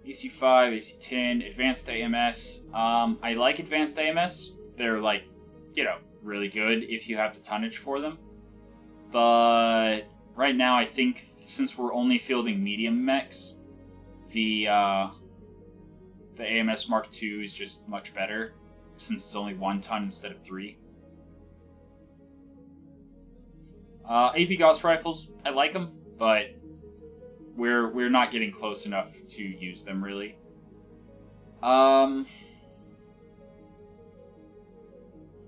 AC5, AC10, Advanced AMS. I like Advanced AMS. They're like, you know, really good if you have the tonnage for them. But right now I think since we're only fielding medium mechs, the AMS Mark II is just much better since it's only 1 ton instead of 3. AP Gauss rifles, I like them, but we're not getting close enough to use them really.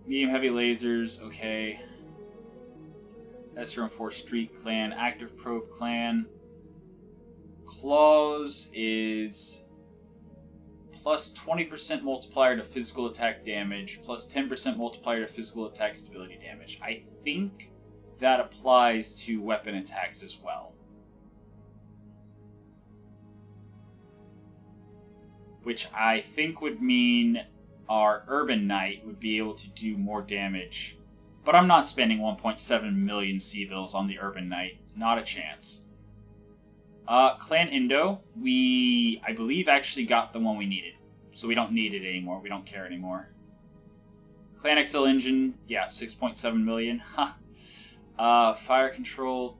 Medium heavy lasers, okay. SRM4 Street Clan, Active Probe Clan. Claws is plus 20% multiplier to physical attack damage, plus 10% multiplier to physical attack stability damage. I think that applies to weapon attacks as well. Which I think would mean our Urban Knight would be able to do more damage. But I'm not spending 1.7 million C-bills on the Urban Knight. Not a chance. Clan Indo, I believe, actually got the one we needed. So we don't need it anymore. We don't care anymore. Clan XL Engine, yeah, 6.7 million. Huh. Fire Control,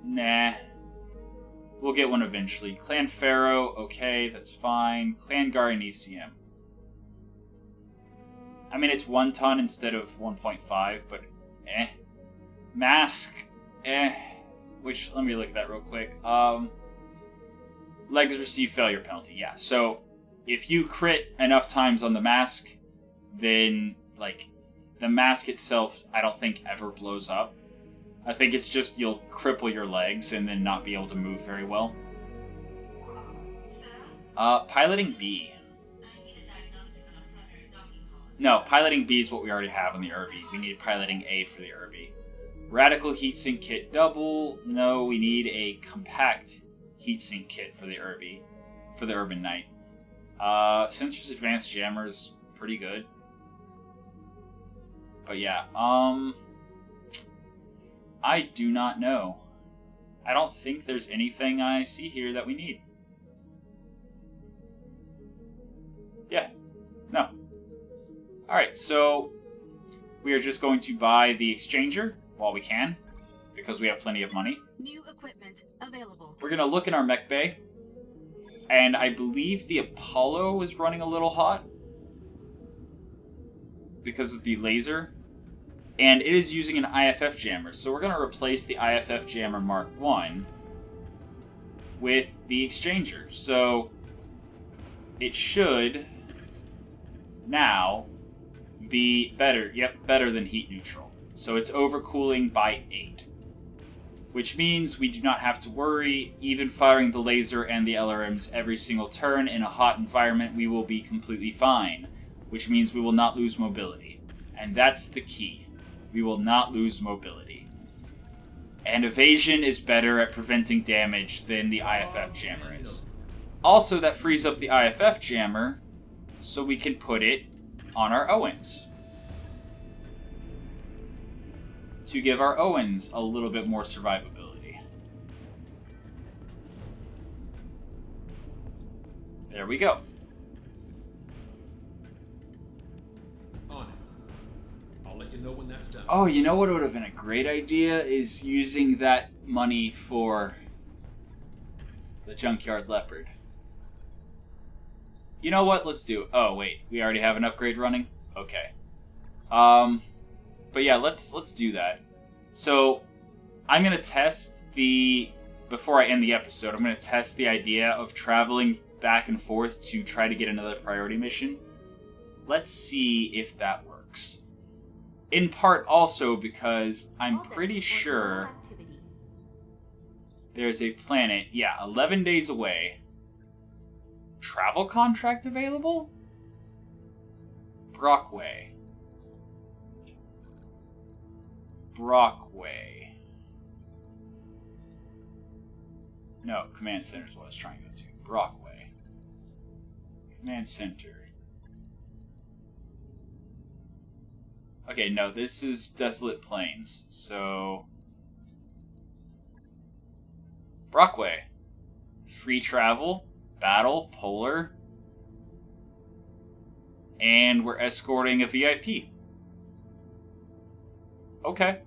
nah. We'll get one eventually. Clan Pharaoh, okay, that's fine. Clan Guardian ECM. I mean, it's 1 ton instead of 1.5, but eh. Mask, eh. Which, let me look at that real quick. Legs receive failure penalty, yeah. So, if you crit enough times on the mask, then, like, the mask itself, I don't think ever blows up. I think it's just you'll cripple your legs and then not be able to move very well. Piloting B. No, piloting B is what we already have on the Irby. We need piloting A for the Irby. Radical heatsink kit double. No, we need a compact heatsink kit for the Irby. For the Urban Knight. Sensors Advanced Jammer is pretty good. But yeah, I do not know. I don't think there's anything I see here that we need. Yeah. No. Alright, so we are just going to buy the exchanger while we can, because we have plenty of money. New equipment available. We're going to look in our mech bay, and I believe the Apollo is running a little hot because of the laser. And it is using an IFF jammer, so we're going to replace the IFF jammer Mark I with the exchanger. So it should now be better, better than heat neutral. So it's overcooling by 8. Which means we do not have to worry, even firing the laser and the LRMs every single turn in a hot environment, we will be completely fine. Which means we will not lose mobility. And that's the key. We will not lose mobility. And evasion is better at preventing damage than the IFF jammer is. Also, that frees up the IFF jammer so we can put it on our Owens. To give our Owens a little bit more survivability. There we go. Let you know when that's done. Oh, you know what would have been a great idea is using that money for the Junkyard Leopard. You know what? Let's do it. Oh, wait. We already have an upgrade running? Okay. But yeah, let's do that. So, I'm going to test before I end the episode, I'm going to test the idea of traveling back and forth to try to get another priority mission. Let's see if that works. In part also because I'm pretty sure there's a planet, 11 days away. Travel contract available? Brockway. Brockway. No, Command Center is what I was trying to go to. Brockway. Command Center. Okay, no, this is Desolate Plains, so... Brockway. Free travel, battle, polar, and we're escorting a VIP. Okay.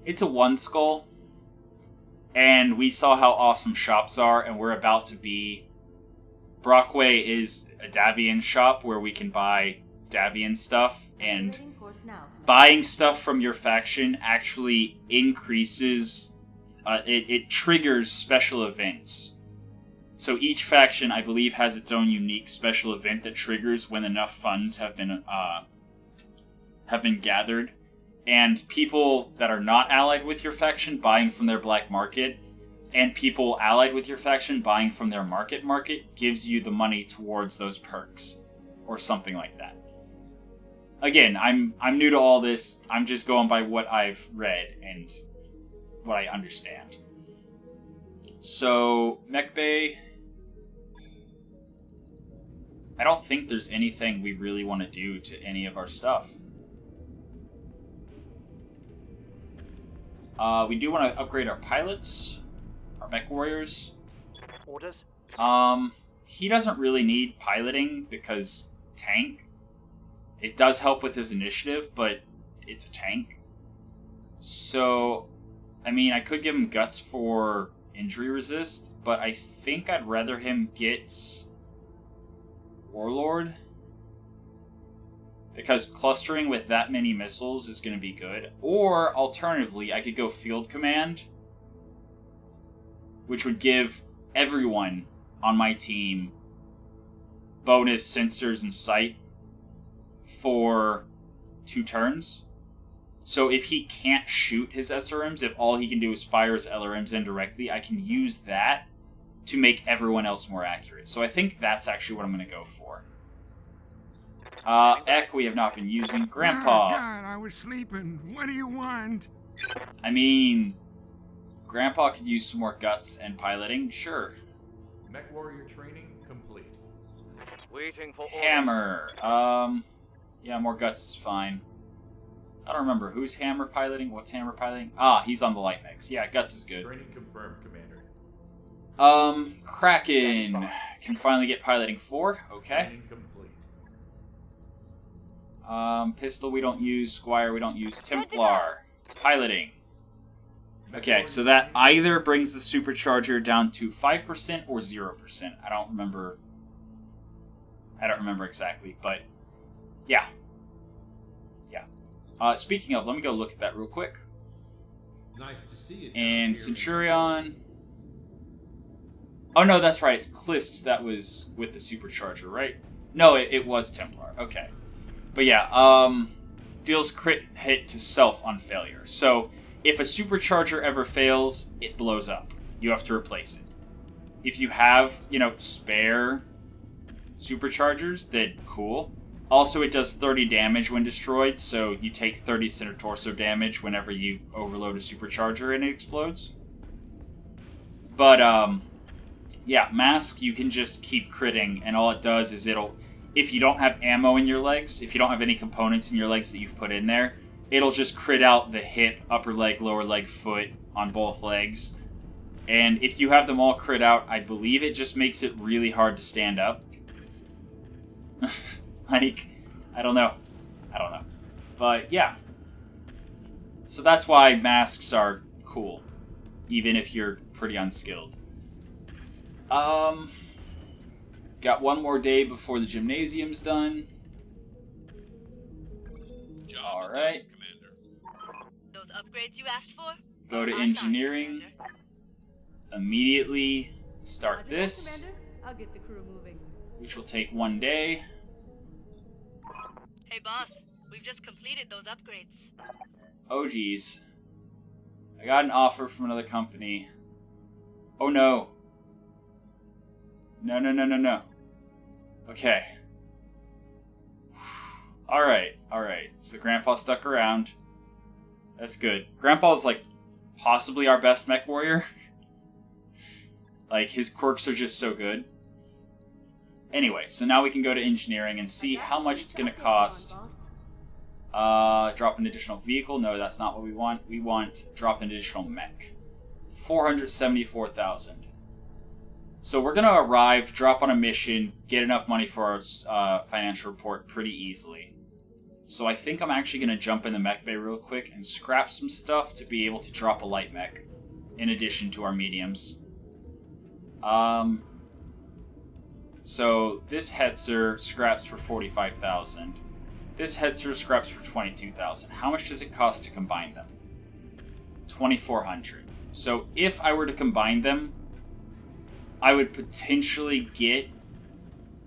It's a one skull, and we saw how awesome shops are, and we're about to be... Brockway is a Davion shop where we can buy Davion stuff, and buying stuff from your faction actually increases... it triggers special events. So each faction, I believe, has its own unique special event that triggers when enough funds have been gathered. And people that are not allied with your faction buying from their black market, and people allied with your faction buying from their market gives you the money towards those perks, or something like that. Again, I'm new to all this. I'm just going by what I've read and what I understand. So, Mech Bay. I don't think there's anything we really want to do to any of our stuff. We do want to upgrade our pilots, our mech warriors. Orders? He doesn't really need piloting because tank. It does help with his initiative, but it's a tank. So, I mean, I could give him guts for injury resist, but I think I'd rather him get Warlord, because clustering with that many missiles is going to be good. Or, alternatively, I could go Field Command, which would give everyone on my team bonus sensors and sight for 2 turns. So if he can't shoot his SRMs, if all he can do is fire his LRMs indirectly, I can use that to make everyone else more accurate. So I think that's actually what I'm going to go for. Ek, we have not been using. Grandpa. Oh, God, I was sleeping. What do you want? I mean, Grandpa could use some more guts and piloting, sure. Mech warrior training complete. Waiting for orders. Hammer. Yeah, more guts is fine. I don't remember. Who's Hammer piloting? What's Hammer piloting? Ah, he's on the light mix. Yeah, guts is good. Training confirmed, Commander. Kraken. Can finally get piloting 4. Okay. Training complete. Pistol we don't use. Squire we don't use. Templar. Piloting. Okay, so that either brings the supercharger down to 5% or 0%. I don't remember exactly, but yeah. Speaking of, let me go look at that real quick. Nice to see you. And Centurion. Oh no, that's right. It's Klist that was with the supercharger, right? No, it was Templar. Okay, but yeah, deals crit hit to self on failure. So if a supercharger ever fails, it blows up. You have to replace it. If you have, spare superchargers, then cool. Also, it does 30 damage when destroyed, so you take 30 center torso damage whenever you overload a supercharger and it explodes. But, yeah, Mask, you can just keep critting, and all it does is if you don't have ammo in your legs, if you don't have any components in your legs that you've put in there, it'll just crit out the hip, upper leg, lower leg, foot on both legs. And if you have them all crit out, I believe it just makes it really hard to stand up. Like, I don't know. But, yeah. So that's why masks are cool, even if you're pretty unskilled. Got one more day before the gymnasium's done. Alright. Those upgrades you asked for? Go to engineering. Immediately start this, I'll get the crew moving. which will take 1 day. Hey boss, we've just completed those upgrades. Oh geez. I got an offer from another company. Oh no. No. Okay. Alright. So Grandpa stuck around. That's good. Grandpa's, like, possibly our best mech warrior. Like, his quirks are just so good. Anyway, so now we can go to engineering and see how much it's going to cost. Drop an additional vehicle. No, that's not what we want. We want drop an additional mech. 474,000. So we're going to arrive, drop on a mission, get enough money for our financial report pretty easily. So I think I'm actually going to jump in the mech bay real quick and scrap some stuff to be able to drop a light mech in addition to our mediums. So this Hetzer scraps for 45,000. This Hetzer scraps for 22,000. How much does it cost to combine them? 2,400. So if I were to combine them, I would potentially get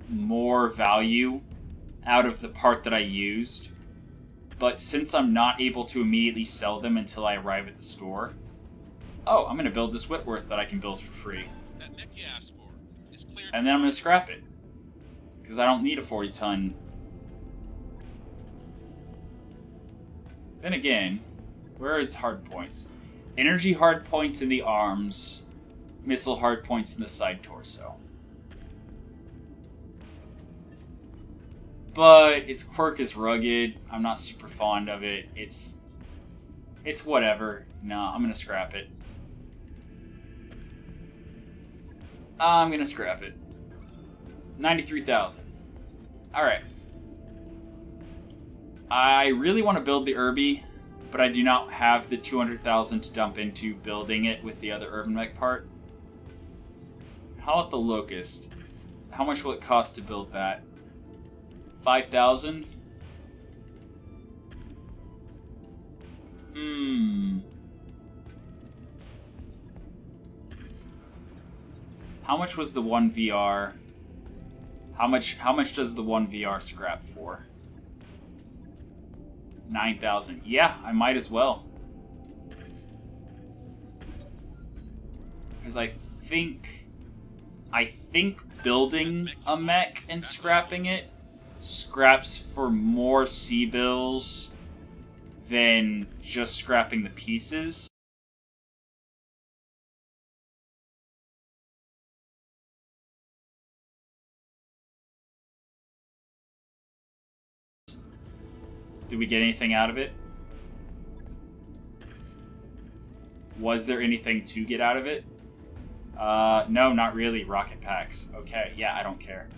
more value out of the part that I used. But since I'm not able to immediately sell them until I arrive at the store... Oh, I'm going to build this Whitworth that I can build for free. That mech you asked for is cleared. And then I'm going to scrap it. Because I don't need a 40-ton. Then again, where is hard points? Energy hard points in the arms. Missile hard points in the side torso. But its quirk is rugged. I'm not super fond of it. It's whatever. No, I'm going to scrap it. I'm going to scrap it. 93,000. Alright. I really want to build the Irby, but I do not have the 200,000 to dump into building it with the other urban mech part. How about the Locust? How much will it cost to build that? 5,000? How much was the 1 VR? How much does the 1 VR scrap for? 9,000. Yeah, I might as well. Because I think building a mech and scrapping it scraps for more C-bills than just scrapping the pieces. Did we get anything out of it? Was there anything to get out of it? No, not really. Rocket packs. Okay, yeah, I don't care.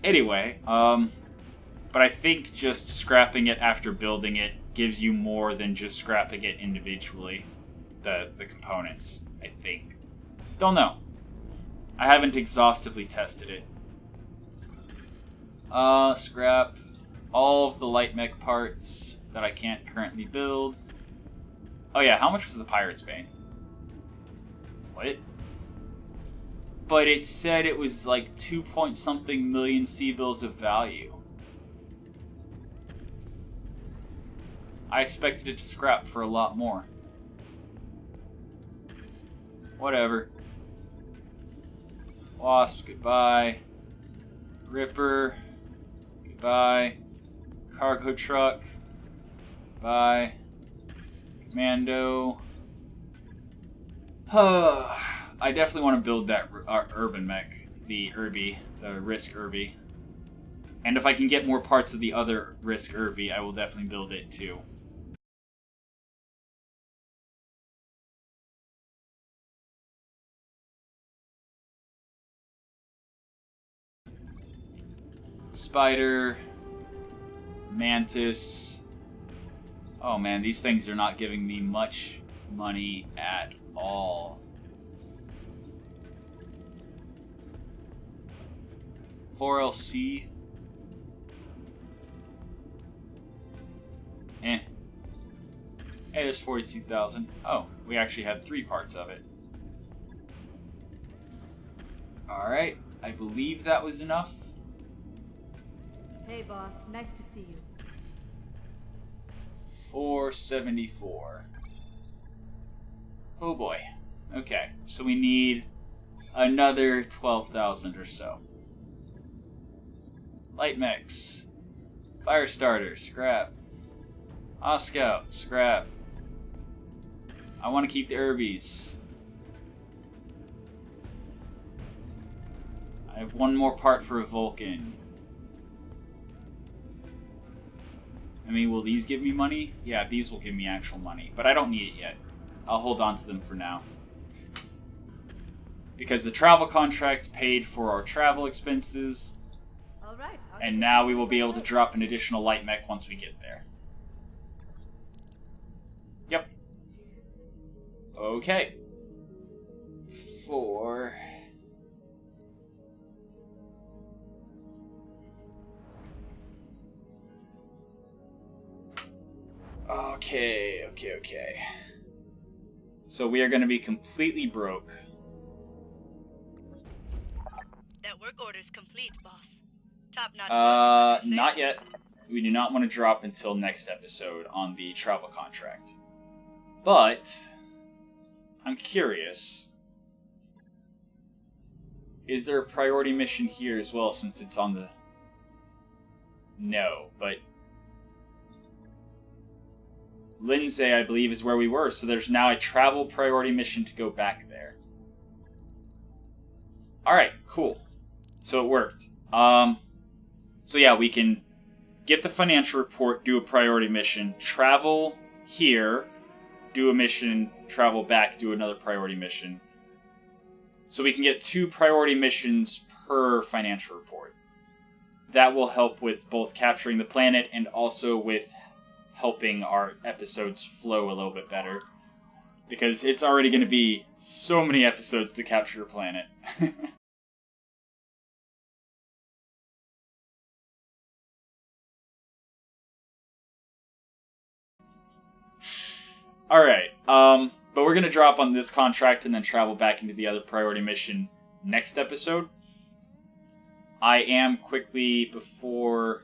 Anyway, but I think just scrapping it after building it gives you more than just scrapping it individually. The components, I think. Don't know. I haven't exhaustively tested it. Scrap all of the light mech parts that I can't currently build. Oh yeah, how much was the Pirate's Bane? What? But it said it was like 2-point-something million C-bills of value. I expected it to scrap for a lot more. Whatever. Wasp, goodbye. Ripper, goodbye. Cargo truck, bye. Commando. I definitely want to build that urban mech, the Irby, the Risk Irby. And if I can get more parts of the other Risk Irby, I will definitely build it too. Spider, Mantis. Oh man, these things are not giving me much money at all. 4LC. Hey, there's 42,000. Oh, we actually had 3 parts of it. Alright, I believe that was enough. Hey boss, nice to see you. 474. Oh boy. Okay, so we need another 12,000 or so. Light mechs. Fire starter, scrap. Osco, scrap. I want to keep the Herbies. I have one more part for a Vulcan. I mean, will these give me money? Yeah, these will give me actual money, but I don't need it yet. I'll hold on to them for now. Because the travel contract paid for our travel expenses, and now we will be able to drop an additional light mech once we get there. Yep. Okay. 4... Okay. So we are going to be completely broke. That work order's complete, boss. Top-notch. Not yet. We do not want to drop until next episode on the travel contract. But I'm curious. Is there a priority mission here as well since it's on the... No, but... Lindsay, I believe, is where we were, so there's now a travel priority mission to go back there. Alright, cool. So it worked. So yeah, we can get the financial report, do a priority mission, travel here, do a mission, travel back, do another priority mission. So we can get 2 priority missions per financial report. That will help with both capturing the planet and also with helping our episodes flow a little bit better. Because it's already going to be so many episodes to capture a planet. Alright, but we're going to drop on this contract and then travel back into the other priority mission next episode. I am quickly, before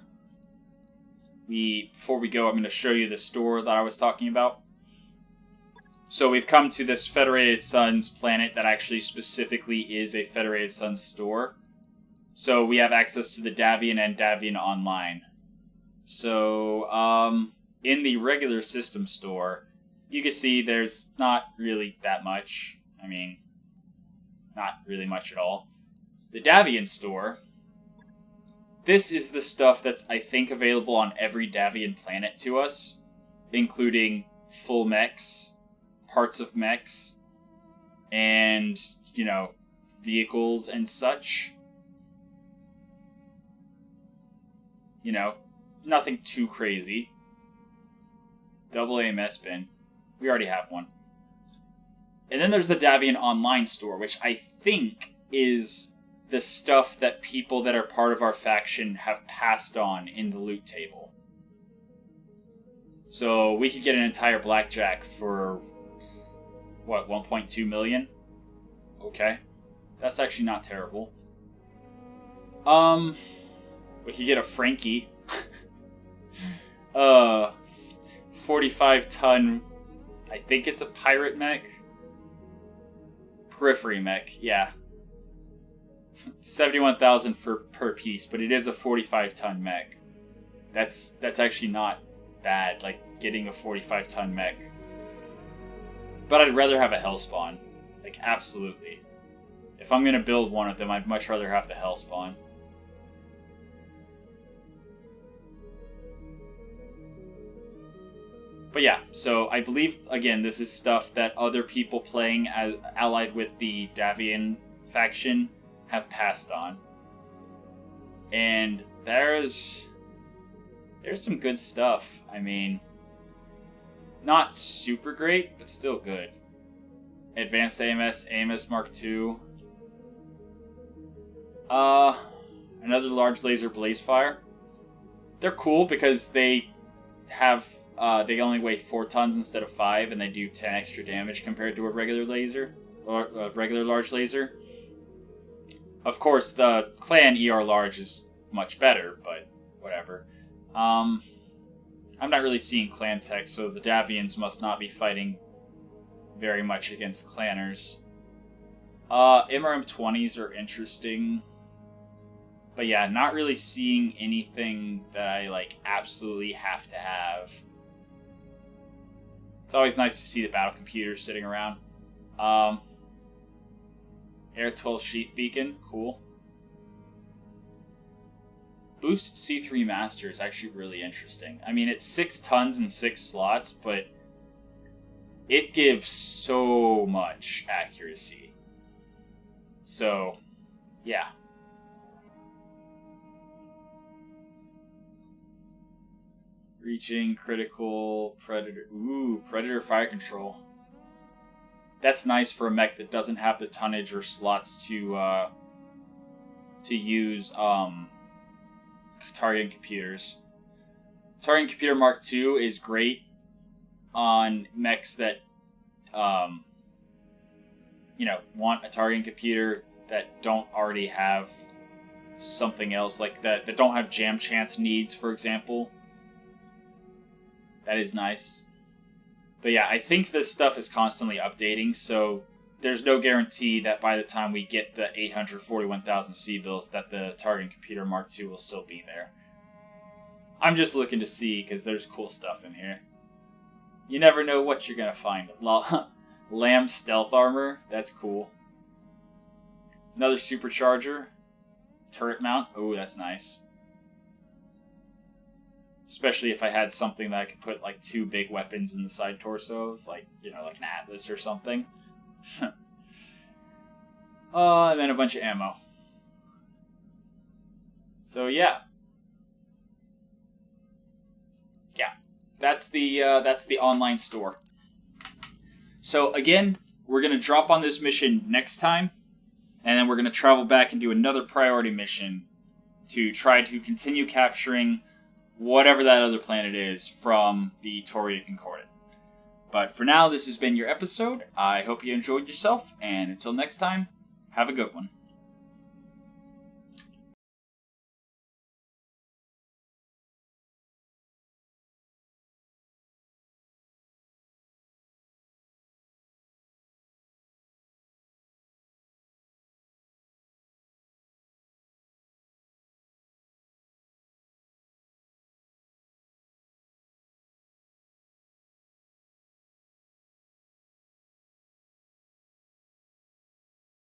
we go, I'm going to show you the store that I was talking about. So we've come to this Federated Suns planet that actually specifically is a Federated Suns store. So we have access to the Davion and Davion Online. So, in the regular system store, you can see there's not really that much. I mean, not really much at all. The Davion store, this is the stuff that's, I think, available on every Davion planet to us, including full mechs, parts of mechs, and, you know, vehicles and such. You know, nothing too crazy. Double AMS bin. We already have one. And then there's the Davion Online store, which I think is the stuff that people that are part of our faction have passed on in the loot table. So we could get an entire blackjack for, what, 1.2 million? Okay. That's actually not terrible. We could get a Frankie. 45-ton, I think it's a pirate mech. Periphery mech, yeah. 71,000 per piece, but it is a 45-ton mech. That's actually not bad, like getting a 45-ton mech. But I'd rather have a Hellspawn. Like, absolutely. If I'm gonna build one of them, I'd much rather have the Hellspawn. But yeah, so I believe, again, this is stuff that other people playing as allied with the Davion faction have passed on. And there's some good stuff. I mean, not super great, but still good. Advanced AMS, AMS Mark II. Another large laser Blazefire. They're cool because they have... they only weigh 4 tons instead of 5, and they do 10 extra damage compared to a regular laser, or a regular large laser. Of course, the clan ER large is much better, but whatever. I'm not really seeing clan tech, so the Davions must not be fighting very much against clanners. MRM-20s are interesting. But yeah, not really seeing anything that I like absolutely have to have. It's always nice to see the battle computers sitting around. Air 12 Sheath Beacon, cool. Boosted C3 Master is actually really interesting. I mean, it's 6 tons and 6 slots, but it gives so much accuracy. So, yeah. Reaching, critical, predator. Ooh, predator fire control. That's nice for a mech that doesn't have the tonnage or slots to use targeting computers. Targeting computer Mark II is great on mechs that want a targeting computer that don't already have something else like that don't have jam chance needs, for example. That is nice. But yeah, I think this stuff is constantly updating, so there's no guarantee that by the time we get the 841,000 C-bills that the targeting computer Mark II will still be there. I'm just looking to see, because there's cool stuff in here. You never know what you're going to find. Lamb stealth armor, that's cool. Another supercharger. Turret mount, oh, that's nice. Especially if I had something that I could put like 2 big weapons in the side torso of, like, like an Atlas or something. And then a bunch of ammo. So yeah. Yeah. That's the online store. So again, we're gonna drop on this mission next time, and then we're gonna travel back and do another priority mission to try to continue capturing whatever that other planet is from the Taurian Concordant. But for now, this has been your episode. I hope you enjoyed yourself, and until next time, have a good one.